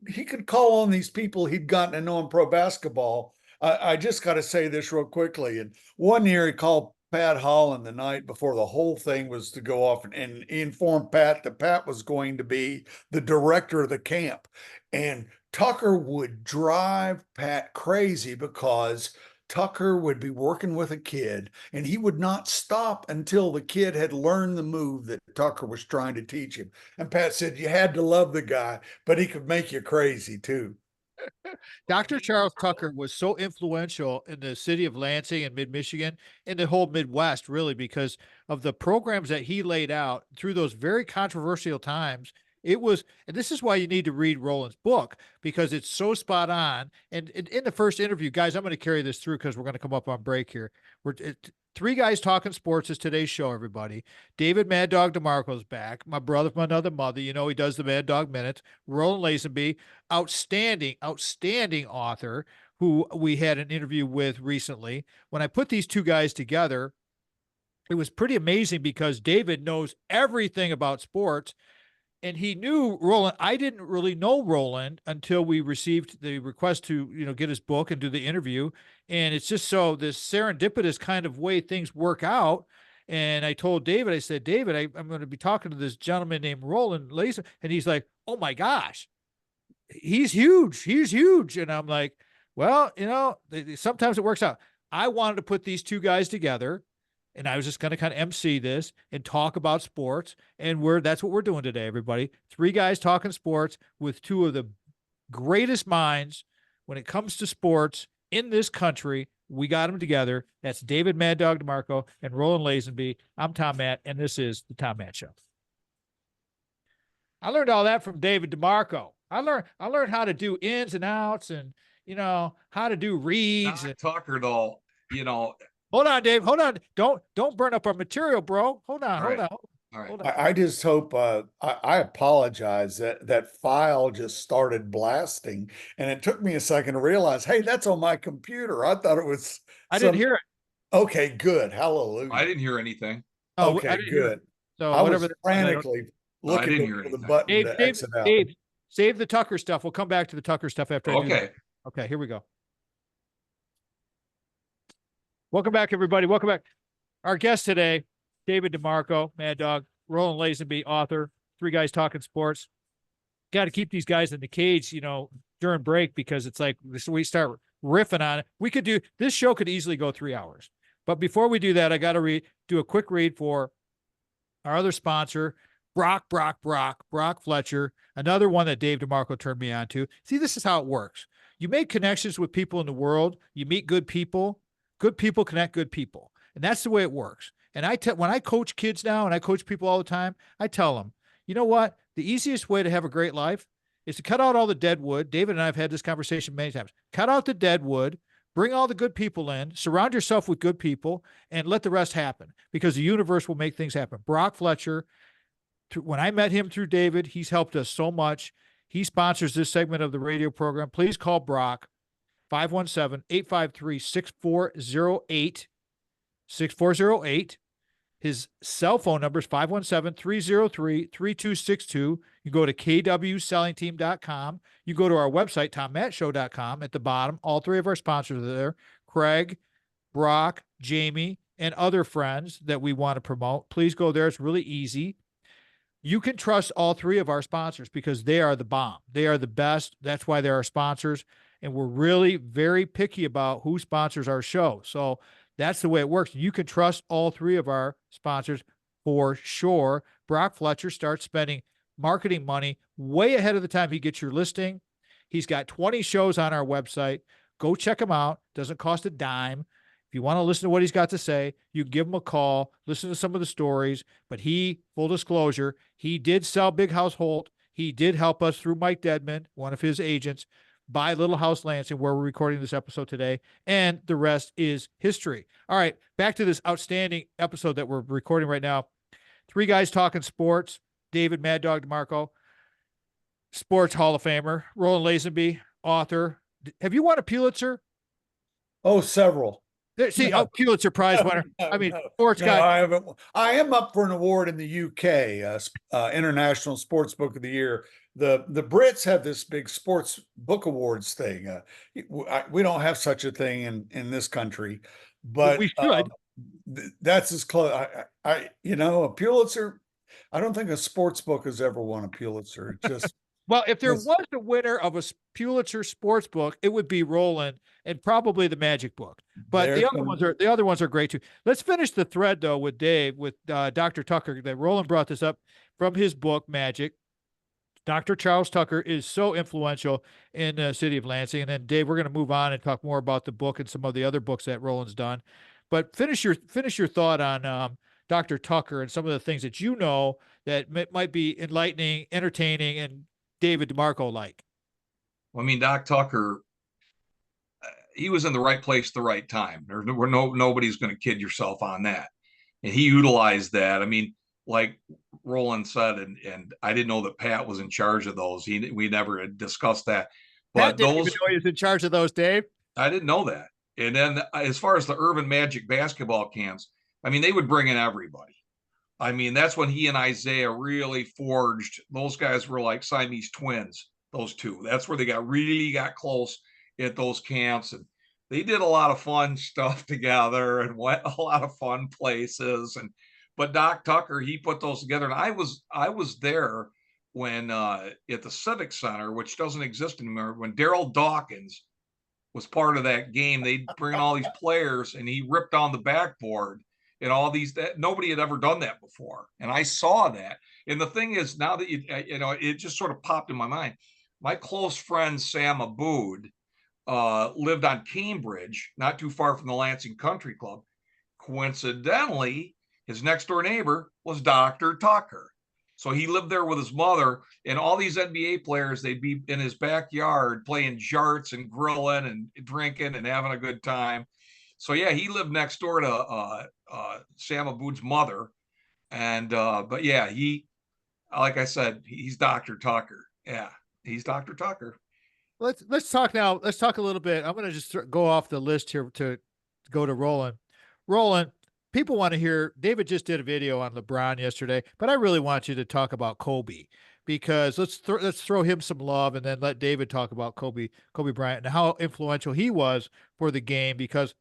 he could call on these people he'd gotten to know in pro basketball. I just got to say this real quickly. And one year he called Pat Holland the night before the whole thing was to go off, and informed Pat that Pat was going to be the director of the camp. And Tucker would drive Pat crazy because Tucker would be working with a kid, and he would not stop until the kid had learned the move that Tucker was trying to teach him. And Pat said, you had to love the guy, but he could make you crazy too. Dr. Charles Tucker was so influential in the city of Lansing and mid-Michigan and the whole Midwest, really, because of the programs that he laid out through those very controversial times. And this is why you need to read Roland's book, because it's so spot on. And in the first interview, guys, I'm going to carry this through because we're going to come up on break here. Three Guys Talking Sports is today's show, everybody. David MadDog DeMarco is back. My brother from another mother. He does the MadDog Minutes. Roland Lazenby, outstanding author who we had an interview with recently. When I put these two guys together, it was pretty amazing because David knows everything about sports. And he knew Roland. I didn't really know Roland until we received the request to, get his book and do the interview. And it's just so this serendipitous kind of way things work out. And I told David, I said, David, I'm going to be talking to this gentleman named Roland Lazenby. And he's like, oh my gosh, he's huge. He's huge. And I'm like, well, sometimes it works out. I wanted to put these two guys together. And I was just going to kind of MC this and talk about sports. And that's what we're doing today, everybody. Three Guys Talking Sports with two of the greatest minds when it comes to sports in this country. We got them together. That's David MadDog DeMarco and Roland Lazenby. I'm Tom Matt, and this is the Tom Matt Show. I learned all that from David DeMarco. I learned how to do ins and outs, and how to do reads. Not Tucker, though. Hold on, Dave. Hold on. Don't burn up our material, bro. Hold on. All right. I just hope I apologize that file just started blasting, and it took me a second to realize, hey, that's on my computer. I thought it was. I didn't hear it. Okay, good. Hallelujah. I didn't hear anything. Oh, okay, good. So I whatever. was frantically looking for the button to exit out. Dave, save the Tucker stuff. We'll come back to the Tucker stuff after. Okay. Okay, here we go. Welcome back, everybody. Welcome back. Our guest today, David DeMarco, MadDog, Roland Lazenby, author, Three Guys Talking Sports. Got to keep these guys in the cage, during break, because it's like we start riffing on it. We could do this show could easily go 3 hours. But before we do that, I got to do a quick read for our other sponsor, Brock Fletcher, another one that Dave DeMarco turned me on to. See, this is how it works. You make connections with people in the world. You meet good people. Good people connect good people. And that's the way it works. And when I coach kids now, and I coach people all the time, I tell them, you know what? The easiest way to have a great life is to cut out all the dead wood. David and I have had this conversation many times. Cut out the dead wood, bring all the good people in, surround yourself with good people, and let the rest happen, because the universe will make things happen. Brock Fletcher, when I met him through David, he's helped us so much. He sponsors this segment of the radio program. Please call Brock. 517-853-6408, 6408. His cell phone number is 517-303-3262. You go to kwsellingteam.com. You go to our website, tommattshow.com. At the bottom, all three of our sponsors are there: Craig, Brock, Jamie, and other friends that we want to promote, please go there. It's really easy. You can trust all three of our sponsors because they are the bomb. They are the best. That's why they're our sponsors. And we're really very picky about who sponsors our show. So that's the way it works. You can trust all three of our sponsors for sure. Brock Fletcher starts spending marketing money way ahead of the time he gets your listing. He's got 20 shows on our website. Go check him out. Doesn't cost a dime. If you want to listen to what he's got to say, you can give him a call, listen to some of the stories. But he, full disclosure, he did sell Big House Holt. He did help us through Mike Dedman, one of his agents, buy Little House Lansing, where we're recording this episode today. And the rest is history. All right, back to this outstanding episode that we're recording right now. Three guys talking sports. David MadDog DeMarco, Sports Hall of Famer. Roland Lazenby, author. Have you won a Pulitzer? Oh, several. See, No. Pulitzer Prize winner. I mean, sports no, guy. I haven't. I am up for an award in the UK, International Sports Book of the Year. The Brits have this big sports book awards thing. We don't have such a thing in this country, but we should. That's as close. A Pulitzer. I don't think a sports book has ever won a Pulitzer. It just well, if there was a winner of a Pulitzer sports book, it would be Roland and probably the Magic book. But the other ones are great too. Let's finish the thread though with Dave, with Dr. Tucker. That Roland brought this up from his book Magic. Dr. Charles Tucker is so influential in the city of Lansing. And then Dave, we're going to move on and talk more about the book and some of the other books that Roland's done. But finish your thought on Dr. Tucker and some of the things that you know that might be enlightening, entertaining, and David DeMarco like. Well, I mean, Doc Tucker, he was in the right place at the right time. Nobody's going to kid yourself on that. And he utilized that. I mean, like Roland said, and I didn't know that Pat was in charge of those. We never had discussed that. But Pat didn't even know he was in charge of those, Dave. I didn't know that. And then as far as the Urban Magic basketball camps, I mean, they would bring in everybody. I mean, that's when he and Isaiah really forged. Those guys were like Siamese twins, those two. That's where they really got close at those camps. And they did a lot of fun stuff together and went a lot of fun places. But Doc Tucker, he put those together. And I was there when at the Civic Center, which doesn't exist anymore, when Daryl Dawkins was part of that game. They'd bring in all these players and he ripped down the backboard and all these, that nobody had ever done that before. And I saw that. And the thing is, now that it just sort of popped in my mind. My close friend Sam Abood lived on Cambridge, not too far from the Lansing Country Club. Coincidentally, his next door neighbor was Dr. Tucker. So he lived there with his mother, and all these NBA players, they'd be in his backyard playing jarts and grilling and drinking and having a good time. So yeah, he lived next door to Sam Abood's mother. And but yeah, he, like I said, he's Dr. Tucker. Yeah, he's Dr. Tucker. Let's talk now. Let's talk a little bit. I'm going to just go off the list here to go to Roland. Roland, people want to hear, David just did a video on LeBron yesterday, but I really want you to talk about Kobe, because let's throw him some love and then let David talk about Kobe Bryant and how influential he was for the game. Because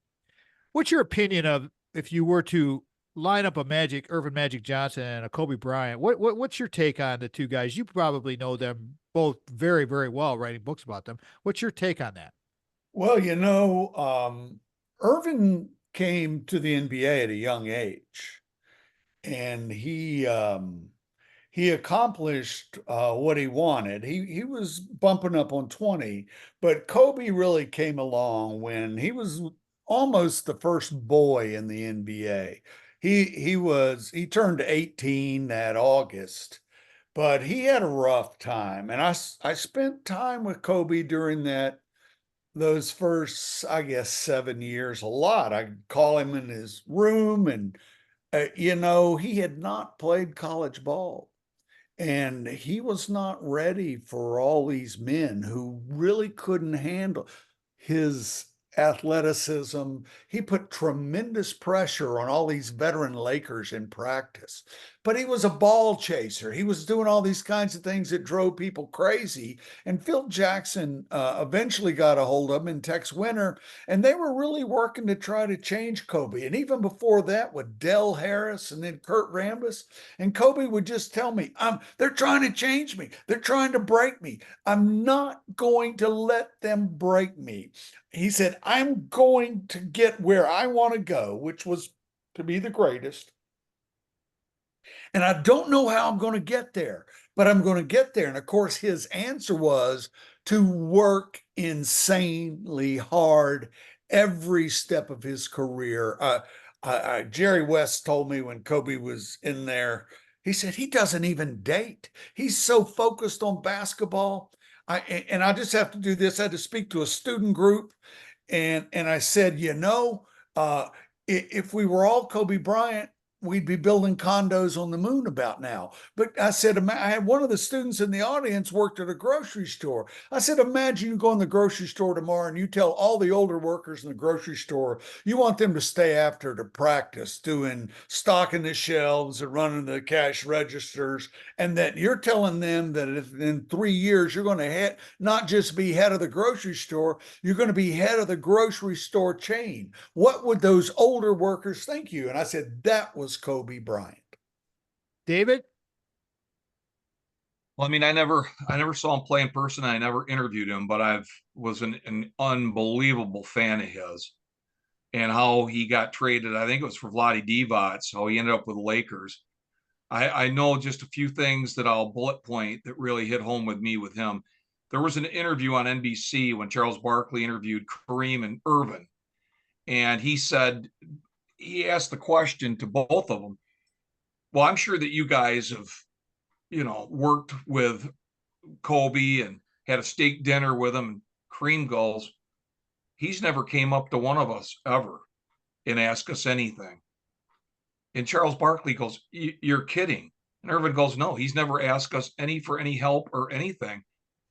what's your opinion of, if you were to line up a Irvin Magic Johnson and a Kobe Bryant, what's your take on the two guys? You probably know them both very, very well, writing books about them. What's your take on that? Well, Irvin came to the NBA at a young age, and he accomplished what he wanted. He was bumping up on 20, but Kobe really came along when he was almost the first boy in the NBA. He turned 18 that August, but he had a rough time. And I spent time with Kobe during those first, I guess, 7 years a lot. I'd call him in his room, and he had not played college ball, and he was not ready for all these men who really couldn't handle his athleticism. He put tremendous pressure on all these veteran Lakers in practice. But he was a ball chaser. He was doing all these kinds of things that drove people crazy. And Phil Jackson eventually got a hold of him in Tex Winter, and they were really working to try to change Kobe. And even before that, with Del Harris and then Kurt Rambis, and Kobe would just tell me, they're trying to change me. They're trying to break me. I'm not going to let them break me. He said, I'm going to get where I want to go, which was to be the greatest. And I don't know how I'm going to get there, but I'm going to get there. And of course, his answer was to work insanely hard every step of his career. Jerry West told me when Kobe was in there, he said he doesn't even date. He's so focused on basketball. And I just have to do this. I had to speak to a student group, and I said, if we were all Kobe Bryant, we'd be building condos on the moon about now. But I said, I had one of the students in the audience worked at a grocery store. I said, imagine you go in the grocery store tomorrow and you tell all the older workers in the grocery store, you want them to stay after to practice doing stocking the shelves and running the cash registers. And that you're telling them that if in 3 years, you're going to not just be head of the grocery store, you're going to be head of the grocery store chain. What would those older workers think you? And I said, that was Kobe Bryant. David? Well, I mean, I never saw him play in person. I never interviewed him, but I was an unbelievable fan of his, and how he got traded. I think it was for Vlade Divac, how he ended up with the Lakers. I know just a few things that I'll bullet point that really hit home with me with him. There was an interview on NBC when Charles Barkley interviewed Kareem and Irvin, and he asked the question to both of them. Well, I'm sure that you guys have, worked with Kobe and had a steak dinner with him. Kareem goes, he's never came up to one of us ever and asked us anything. And Charles Barkley goes, you're kidding. And Irvin goes, no, he's never asked us for any help or anything.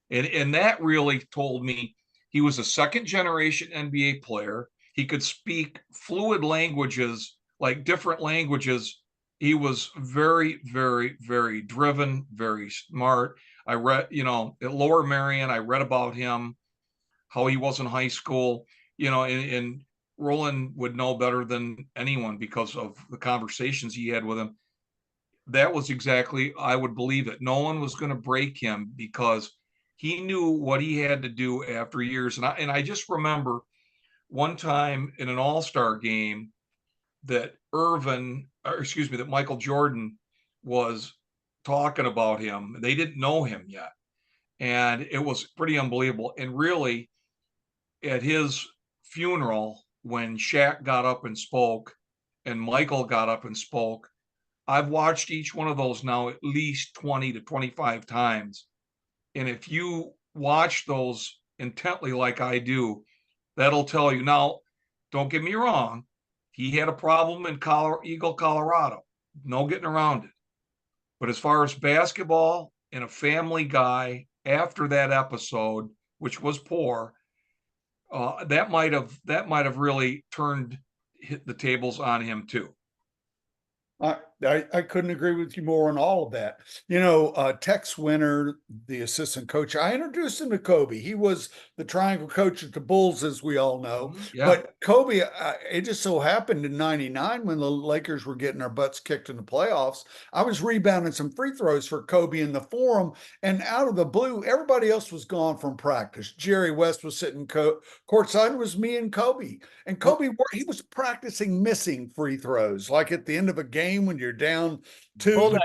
And that really told me he was a second generation NBA player. He could speak fluid languages, like different languages. He was very, very, very driven, very smart. I read, at Lower Merion, I read about him, how he was in high school, and Roland would know better than anyone because of the conversations he had with him. That was exactly, I would believe it. No one was going to break him because he knew what he had to do after years. And I just remember one time in an all-star game that that Michael Jordan was talking about him. They didn't know him yet. And it was pretty unbelievable. And really, at his funeral, when Shaq got up and spoke and Michael got up and spoke, I've watched each one of those now at least 20 to 25 times. And if you watch those intently like I do, that'll tell you. Now, don't get me wrong. He had a problem in Eagle, Colorado. No getting around it. But as far as basketball and a family guy after that episode, which was poor, that might have really hit the tables on him too. I couldn't agree with you more on all of that. Tex Winter, the assistant coach, I introduced him to Kobe. He was the triangle coach at the Bulls, as we all know. Yeah. But Kobe, it just so happened in '99 when the Lakers were getting our butts kicked in the playoffs, I was rebounding some free throws for Kobe in the Forum, and out of the blue, everybody else was gone from practice. Jerry West was sitting courtside. It was me and Kobe. And Kobe, he was practicing missing free throws, like at the end of a game when you're down to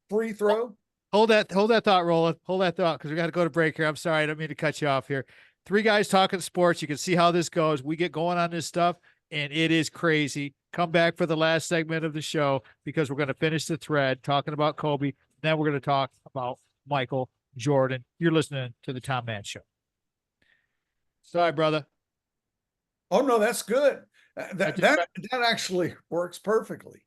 free throw. Hold that thought, Roland. Hold that thought, because we got to go to break here. I'm sorry, I don't mean to cut you off here. Three guys talking sports. You can see how this goes. We get going on this stuff, and it is crazy. Come back for the last segment of the show, because we're going to finish the thread talking about Kobe. Then we're going to talk about Michael Jordan. You're listening to the Tom Mann Show. Sorry, brother. Oh no, that's good. That actually works perfectly.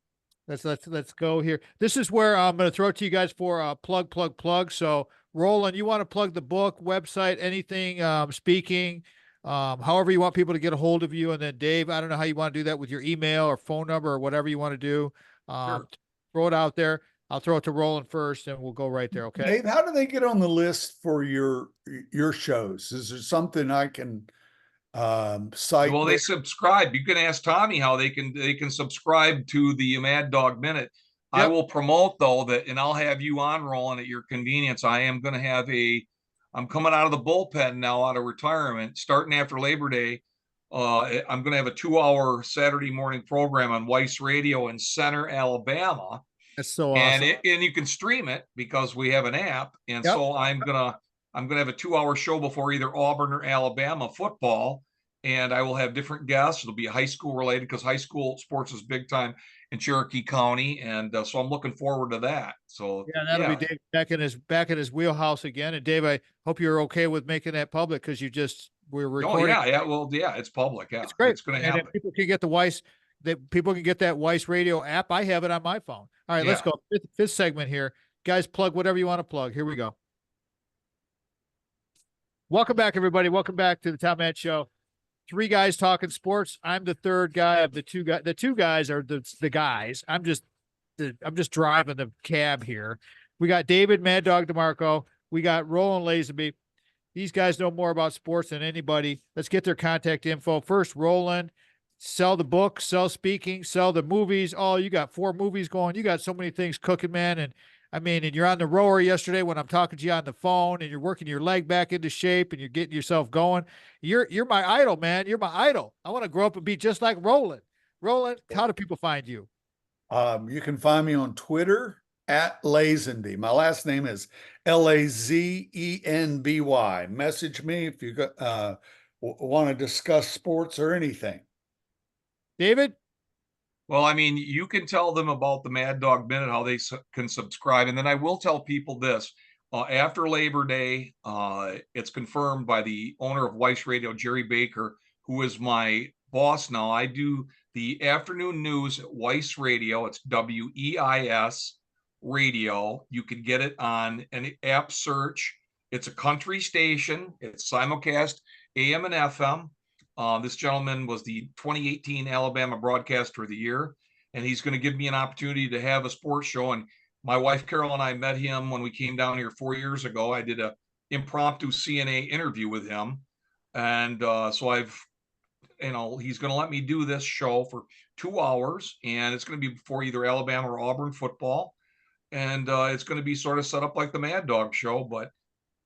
Let's go here. This is where I'm going to throw it to you guys for a plug. So Roland, you want to plug the book, website, anything, speaking, however you want people to get a hold of you. And then Dave, I don't know how you want to do that with your email or phone number or whatever you want to do. Sure. Throw it out there. I'll throw it to Roland first and we'll go right there. Okay. Dave, how do they get on the list for your shows? Is there something I can cite? Well, they subscribe. You can ask Tommy how they can subscribe to the Mad Dog Minute. I Yep. will promote though that, and I'll have you on, Roland, at your convenience. I am going to have I'm coming out of the bullpen now, out of retirement, starting after Labor Day. I'm going to have a 2-hour Saturday morning program on Weiss Radio in Center, Alabama, That's so and awesome. and you can stream it because we have an app. And Yep. so I'm gonna have a 2-hour show before either Auburn or Alabama football, and I will have different guests. It'll be high school related because high school sports is big time in Cherokee County, and so I'm looking forward to that. So Yeah, that'll be Dave back in his wheelhouse again. And Dave, I hope you're okay with making that public because we're oh recording. yeah, well yeah, it's public. Yeah, It's great. it's going to And happen. if people can get people can get that Weiss Radio app. I have it on my phone. All right, let's Yeah. go. Fifth segment here. Guys, plug whatever you want to plug. Here we go. Welcome back, everybody. Welcome back to the Tom Matt Show. 3 guys talking sports. I'm the third guy of the 2 guys. The 2 guys are the guys. I'm just driving the cab here. We got David MadDog DeMarco. We got Roland Lazenby. These guys know more about sports than anybody. Let's get their contact info. First, Roland, sell the book, sell speaking, sell the movies. Oh, you got 4 movies going. You got so many things cooking, man. And and you're on the rower yesterday when I'm talking to you on the phone and you're working your leg back into shape and you're getting yourself going. You're my idol, man. You're my idol. I want to grow up and be just like Roland. Roland, how do people find you? You can find me on Twitter at Lazenby. My last name is Lazenby. Message me if you want to discuss sports or anything. David? Well, I mean, you can tell them about the Mad Dog Minute, how they can subscribe. And then I will tell people this. After Labor Day, it's confirmed by the owner of Weiss Radio, Jerry Baker, who is my boss now. I do the afternoon news at Weiss Radio. It's WEIS Radio. You can get it on an app search. It's a country station. It's simulcast AM and FM. This gentleman was the 2018 Alabama Broadcaster of the Year, and he's going to give me an opportunity to have a sports show. And my wife, Carol, and I met him when we came down here 4 years ago. I did a impromptu CNA interview with him. And so he's going to let me do this show for 2 hours, and it's going to be before either Alabama or Auburn football. And it's going to be sort of set up like the Mad Dog show, but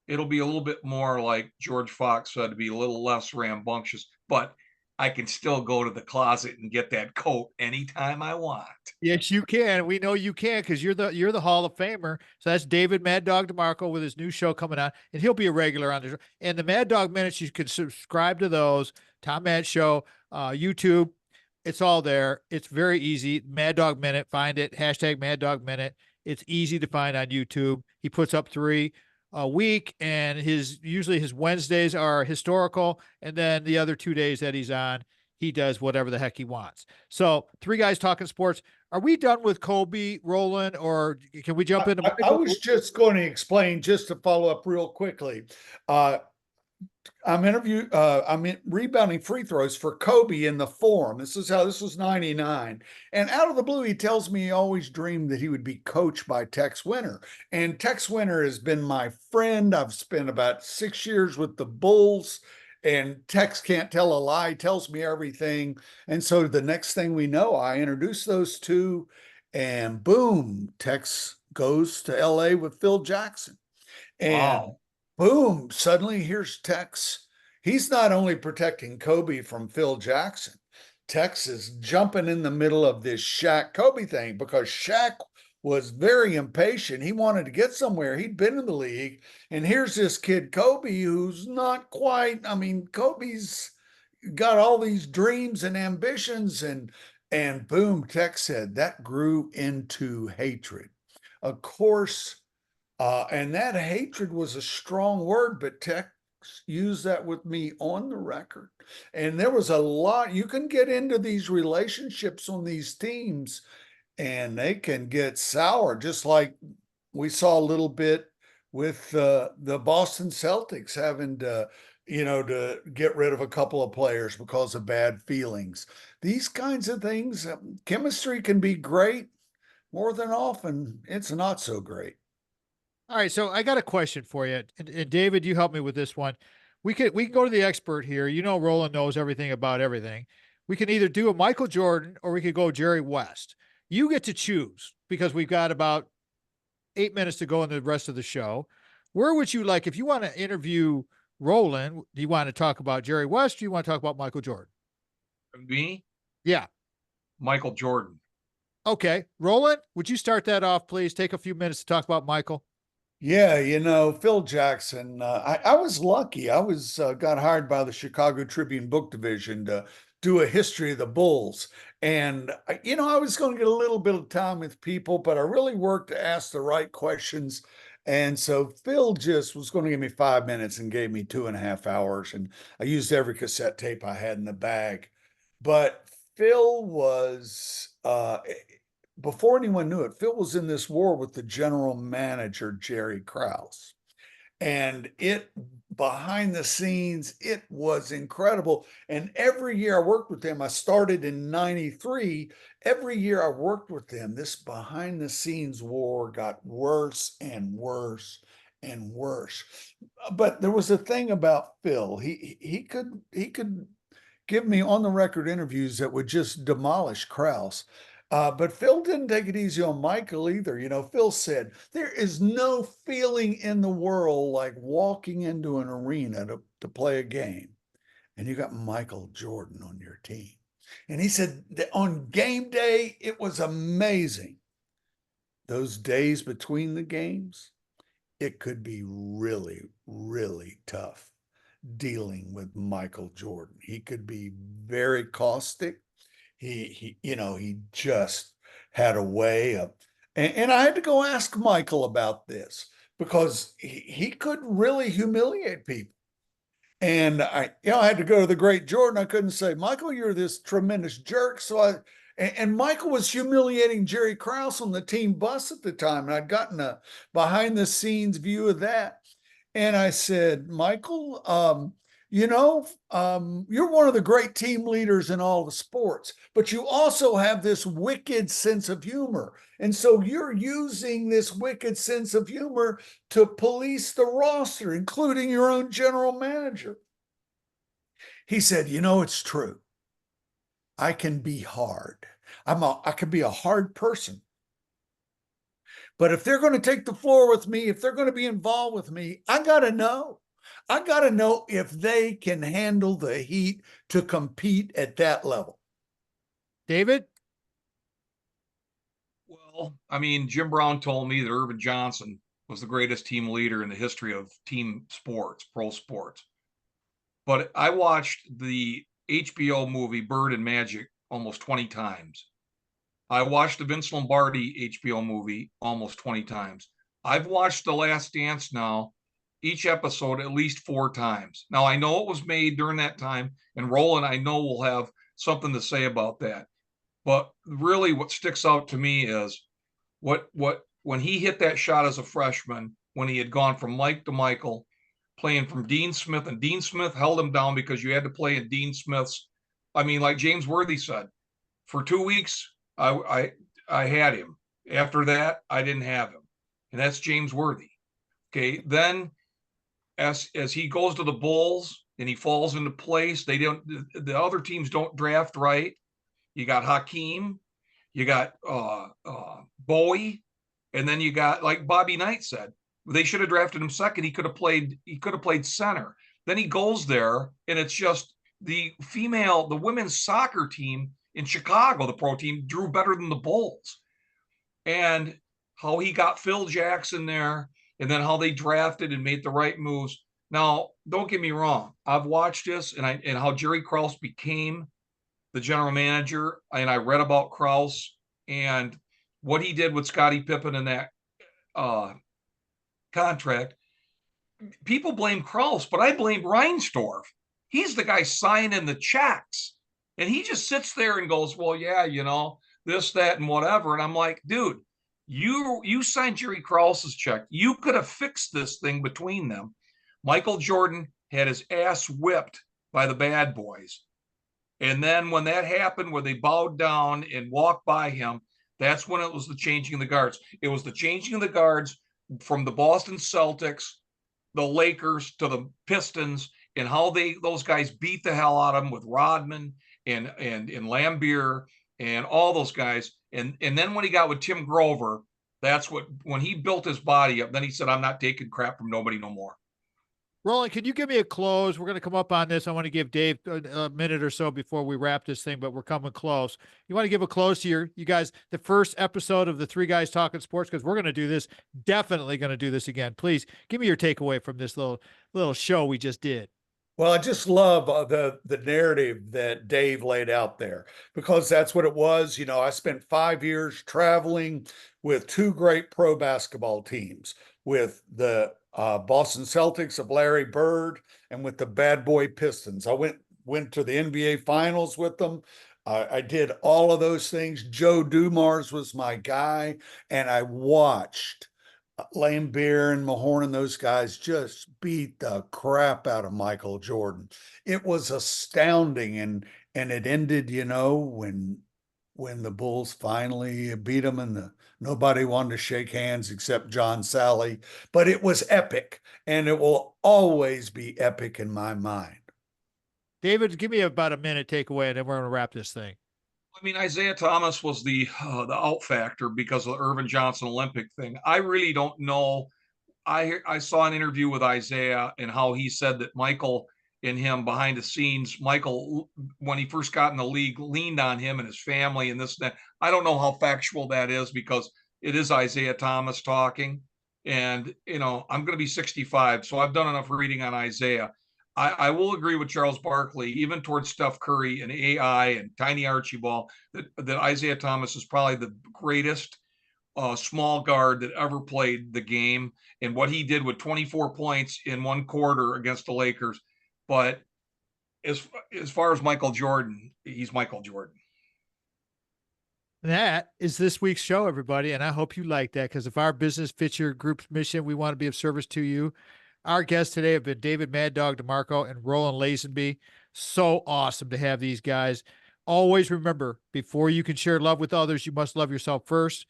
it'll be a little bit more like George Fox said, to be a little less rambunctious, but I can still go to the closet and get that coat anytime I want. Yes, you can. We know you can because you're the Hall of Famer. So that's David MadDog DeMarco with his new show coming out, and he'll be a regular on the show. And the Mad Dog Minutes, you can subscribe to those. Tom Matt Show, YouTube, it's all there. It's very easy. Mad Dog Minute, find it. Hashtag Mad Dog Minute. It's easy to find on YouTube. He puts up 3 a week, and usually his Wednesdays are historical, and then the other 2 days that he's on, he does whatever the heck he wants. So 3 guys talking sports. Are we done with Kobe, Roland, or can we jump into? I was just going to explain, just to follow up real quickly. I'm rebounding free throws for Kobe in the Forum. This was 99. And out of the blue, he tells me he always dreamed that he would be coached by Tex Winter. And Tex Winter has been my friend. I've spent about 6 years with the Bulls, and Tex can't tell a lie, tells me everything. And so the next thing we know, I introduce those 2, and boom, Tex goes to LA with Phil Jackson. And wow. Boom, suddenly here's Tex. He's not only protecting Kobe from Phil Jackson, Tex is jumping in the middle of this Shaq Kobe thing because Shaq was very impatient. He wanted to get somewhere. He'd been in the league. And here's this kid, Kobe, who's not quite, Kobe's got all these dreams and ambitions. And boom, Tex said that grew into hatred. Of course, and that hatred was a strong word, but Tex used that with me on the record. And there was a lot. You can get into these relationships on these teams, and they can get sour, just like we saw a little bit with the Boston Celtics having to to get rid of a couple of players because of bad feelings. These kinds of things, chemistry can be great. More than often, it's not so great. All right, so I got a question for you, and David, you help me with this one. We can go to the expert here. You know, Roland knows everything about everything. We can either do a Michael Jordan or we could go Jerry West. You get to choose because we've got about 8 minutes to go in the rest of the show. Where would you like, if you want to interview Roland, do you want to talk about Jerry West? Or do you want to talk about Michael Jordan? Me, Yeah. Michael Jordan. Okay. Roland, would you start that off, please? Take a few minutes to talk about Michael. Yeah, Phil Jackson. I was lucky. I was got hired by the Chicago Tribune book division to do a history of the Bulls, and I was going to get a little bit of time with people, but I really worked to ask the right questions, and so Phil just was going to give me 5 minutes and gave me 2.5 hours, and I used every cassette tape I had in the bag, but Phil was before anyone knew it, Phil was in this war with the general manager, Jerry Krause. And it behind the scenes, it was incredible. And every year I worked with him, I started in 93. Every year I worked with him, this behind the scenes war got worse and worse and worse. But there was a thing about Phil. He could give me on the record interviews that would just demolish Krause. But Phil didn't take it easy on Michael either. Phil said, there is no feeling in the world like walking into an arena to play a game and you got Michael Jordan on your team. And he said that on game day, it was amazing. Those days between the games, it could be really, really tough dealing with Michael Jordan. He could be very caustic. He just had a way of, and I had to go ask Michael about this because he could really humiliate people. And I had to go to the great Jordan. I couldn't say, Michael, you're this tremendous jerk. And Michael was humiliating Jerry Krause on the team bus at the time. And I'd gotten a behind the scenes view of that. And I said, Michael, you're one of the great team leaders in all the sports, but you also have this wicked sense of humor. And so you're using this wicked sense of humor to police the roster, including your own general manager. He said, it's true. I can be hard. I can be a hard person. But if they're going to take the floor with me, if they're going to be involved with me, I got to know. I got to know if they can handle the heat to compete at that level. David? Well, I mean, Jim Brown told me that Irvin Johnson was the greatest team leader in the history of team sports, pro sports. But I watched the HBO movie Bird and Magic almost 20 times. I watched the Vince Lombardi HBO movie almost 20 times. I've watched The Last Dance now, each episode at least 4 times. Now, I know it was made during that time, and Roland, I know, will have something to say about that. But really, what sticks out to me is when he hit that shot as a freshman, when he had gone from Mike to Michael, playing from Dean Smith, and Dean Smith held him down because you had to play in Dean Smith's. I mean, like James Worthy said, for 2 weeks, I had him. After that, I didn't have him, and that's James Worthy. Okay, then as he goes to the Bulls and he falls into place, the other teams don't draft right. You got Hakeem, you got Bowie, and then you got, like Bobby Knight said, they should have drafted him second. He could have played center. Then he goes there, and it's just the women's soccer team in Chicago, the pro team, drew better than the Bulls. And how he got Phil Jackson there, and then how they drafted and made the right moves. Now, don't get me wrong. I've watched this and how Jerry Krause became the general manager, and I read about Krause and what he did with Scottie Pippen in that contract. People blame Krause, but I blame Reinsdorf. He's the guy signing the checks. And he just sits there and goes, well, yeah, this, that, and whatever. And I'm like, dude, you signed Jerry Krause's check. You could have fixed this thing between them. Michael Jordan had his ass whipped by the bad boys. And then when that happened, where they bowed down and walked by him, that's when it was the changing of the guards. It was the changing of the guards from the Boston Celtics, the Lakers, to the Pistons, and how those guys beat the hell out of them with Rodman and Lambier and all those guys. And then when he got with Tim Grover, that's when he built his body up, then he said, I'm not taking crap from nobody no more. Roland, can you give me a close? We're going to come up on this. I want to give Dave a minute or so before we wrap this thing, but we're coming close. You want to give a close to you guys, the first episode of the Three Guys Talking Sports, because we're going to do this, definitely going to do this again. Please give me your takeaway from this little show we just did. Well, I just love the narrative that Dave laid out there, because that's what it was. You know, I spent 5 years traveling with two great pro basketball teams, with the Boston Celtics of Larry Bird and with the Bad Boy Pistons. I went to the NBA Finals with them. I did all of those things. Joe Dumars was my guy, and I watched Lambier and Mahorn and those guys just beat the crap out of Michael Jordan. It was astounding, and it ended, you know, when the Bulls finally beat them, and nobody wanted to shake hands except John Sally. But it was epic, and it will always be epic in my mind. David, give me about a minute takeaway, and then we're going to wrap this thing. I mean, Isaiah Thomas was the out factor because of the Irvin Johnson Olympic thing. I really don't know. I saw an interview with Isaiah and how he said that Michael and him behind the scenes, Michael, when he first got in the league, leaned on him and his family and this and that. I don't know how factual that is, because it is Isaiah Thomas talking. And, you know, I'm going to be 65, so I've done enough reading on Isaiah. I will agree with Charles Barkley, even towards Steph Curry and AI and Tiny Archibald, that Isaiah Thomas is probably the greatest small guard that ever played the game, and what he did with 24 points in one quarter against the Lakers. But as far as Michael Jordan, he's Michael Jordan. That is this week's show, everybody, and I hope you like that, because if our business fits your group's mission, we want to be of service to you. Our guests today have been David MadDog DeMarco and Roland Lazenby. So awesome to have these guys. Always remember, before you can share love with others, you must love yourself first.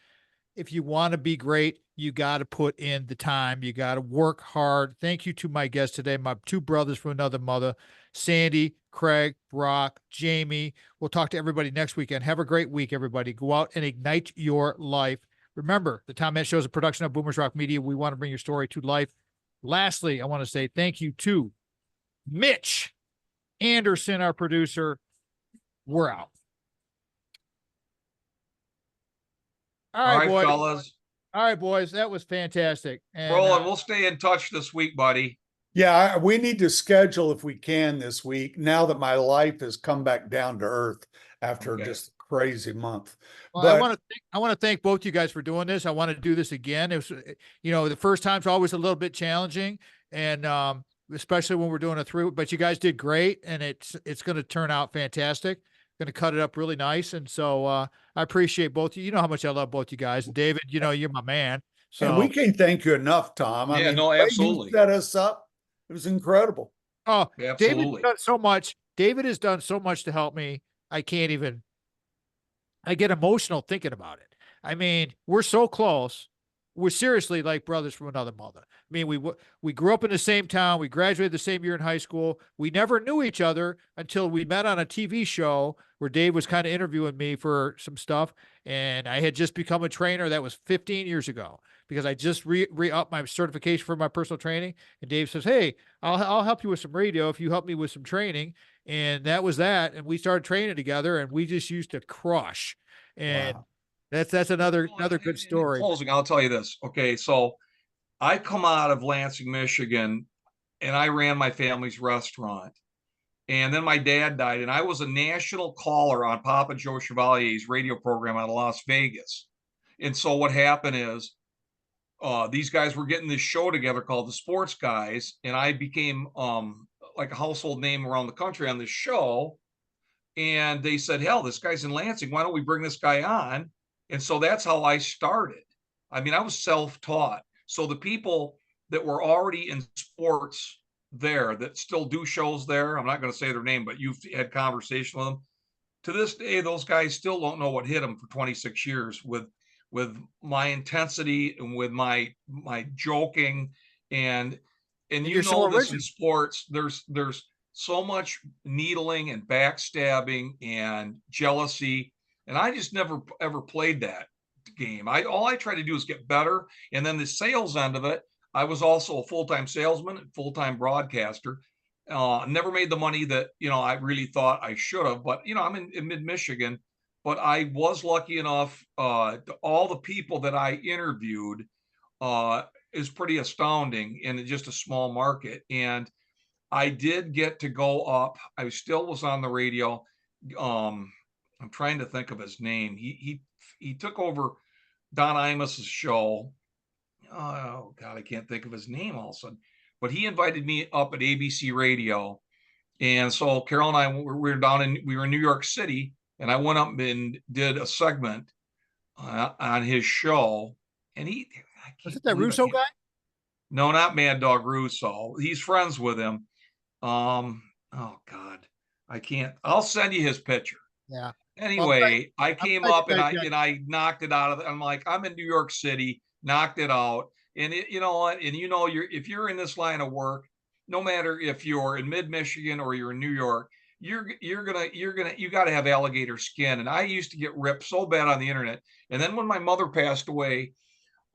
If you want to be great, you got to put in the time. You got to work hard. Thank you to my guests today, my two brothers from another mother, Sandy, Craig, Brock, Jamie. We'll talk to everybody next weekend. Have a great week, everybody. Go out and ignite your life. Remember, the Tom Matt Show is a production of Boomers Rock Media. We want to bring your story to life. Lastly, I want to say thank you to Mitch Anderson, our producer. We're out. All right, boys. Fellas. All right, boys. That was fantastic. And, Roland, we'll stay in touch this week, buddy. Yeah, we need to schedule if we can this week, now that my life has come back down to earth after just a crazy month. Well, but I want to thank both you guys for doing this. I want to do this again. It was, you know, the first time's always a little bit challenging, and especially when we're doing a through, but you guys did great, and it's going to turn out fantastic. Going to cut it up really nice. And so I appreciate both of you. You know how much I love both you guys. And David, you know, you're my man. So and we can't thank you enough, Tom. I mean, no, absolutely. You set us up. It was incredible. Oh, absolutely. David's done so much. David has done so much to help me. I get emotional thinking about it. I mean, we're so close. We're seriously like brothers from another mother. I mean, we grew up in the same town. We graduated the same year in high school. We never knew each other until we met on a TV show where Dave was kind of interviewing me for some stuff. And I had just become a trainer. That was 15 years ago, because I just re-upped my certification for my personal training. And Dave says, hey, I'll help you with some radio if you help me with some training. And that was that. And we started training together, and we just used to crush. And wow. That's another good story. In closing, I'll tell you this. Okay, so I come out of Lansing, Michigan, and I ran my family's restaurant. And then my dad died, and I was a national caller on Papa Joe Chevalier's radio program out of Las Vegas. And so what happened is these guys were getting this show together called The Sports Guys, and I became like a household name around the country on this show. And they said, hell, this guy's in Lansing. Why don't we bring this guy on? And so that's how I started. I mean, I was self-taught. So the people that were already in sports there that still do shows there. I'm not going to say their name, but you've had conversation with them. To this day, those guys still don't know what hit them for 26 years with my intensity and with my joking and And you you're so know this in original. sports. There's so much needling and backstabbing and jealousy, and I just never ever played that game. All I try to do is get better, and then the sales end of it. I was also a full-time salesman and full-time broadcaster. Never made the money that I really thought I should have, but I'm in mid-Michigan. But I was lucky enough. All the people that I interviewed is pretty astounding in just a small market, and I did get to go up. I still was on the radio. I'm trying to think of his name. He took over Don Imus's show. Oh God, I can't think of his name all of a sudden. But he invited me up at ABC Radio, and so Carol and I we were in New York City, and I went up and did a segment on his show, and I Was can't it that believe Russo guy? no, not MadDog Russo. He's friends with him. Oh God, I can't. I'll send you his picture. Yeah. Well, Anyway, I I'm came glad up you and guys I knocked it out of it. I'm like, I'm in New York City, knocked it out. And you know what? And if you're in this line of work, no matter if you're in mid-Michigan or you're in New York, you got to have alligator skin. And I used to get ripped so bad on the internet. And then when my mother passed away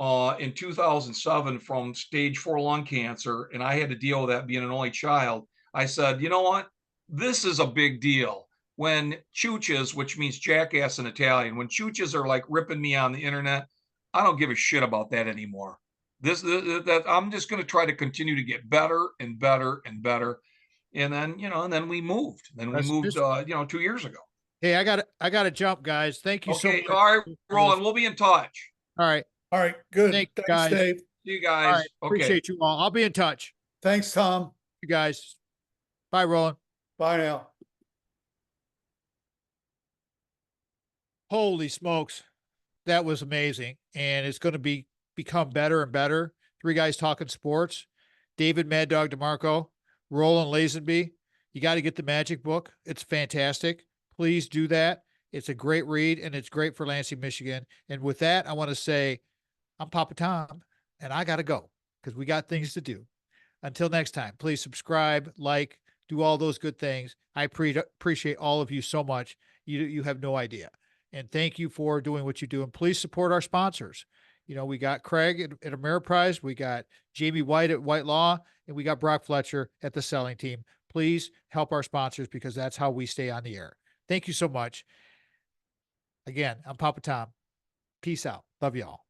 in 2007 from stage 4 lung cancer, and I had to deal with that being an only child, I said, you know what? This is a big deal. When chooches, which means jackass in Italian, when chooches are like ripping me on the internet, I don't give a shit about that anymore. That I'm just going to try to continue to get better and better and better. And then we moved. Then we Rest in moved, peace. 2 years ago. Hey, I got to jump, guys. Thank you so Okay. much. All right, Roland, we'll be in touch. All right. All right, good. Thanks, Thanks, guys. Dave. See you All guys. right. Okay. Appreciate you all. I'll be in touch. Thanks, Tom. You guys. Bye, Roland. Bye now. Holy smokes. That was amazing. And it's going to become better and better. Three guys talking sports. David MadDog DeMarco, Roland Lazenby. You got to get the Magic book. It's fantastic. Please do that. It's a great read, and it's great for Lansing, Michigan. And with that, I want to say I'm Papa Tom, and I got to go because we got things to do. Until next time, please subscribe, like, do all those good things. I appreciate all of you so much. You have no idea. And thank you for doing what you do. And please support our sponsors. We got Craig at Ameriprise. We got Jamie White at White Law, and we got Brock Fletcher at the Selling Team. Please help our sponsors because that's how we stay on the air. Thank you so much. Again, I'm Papa Tom. Peace out. Love y'all.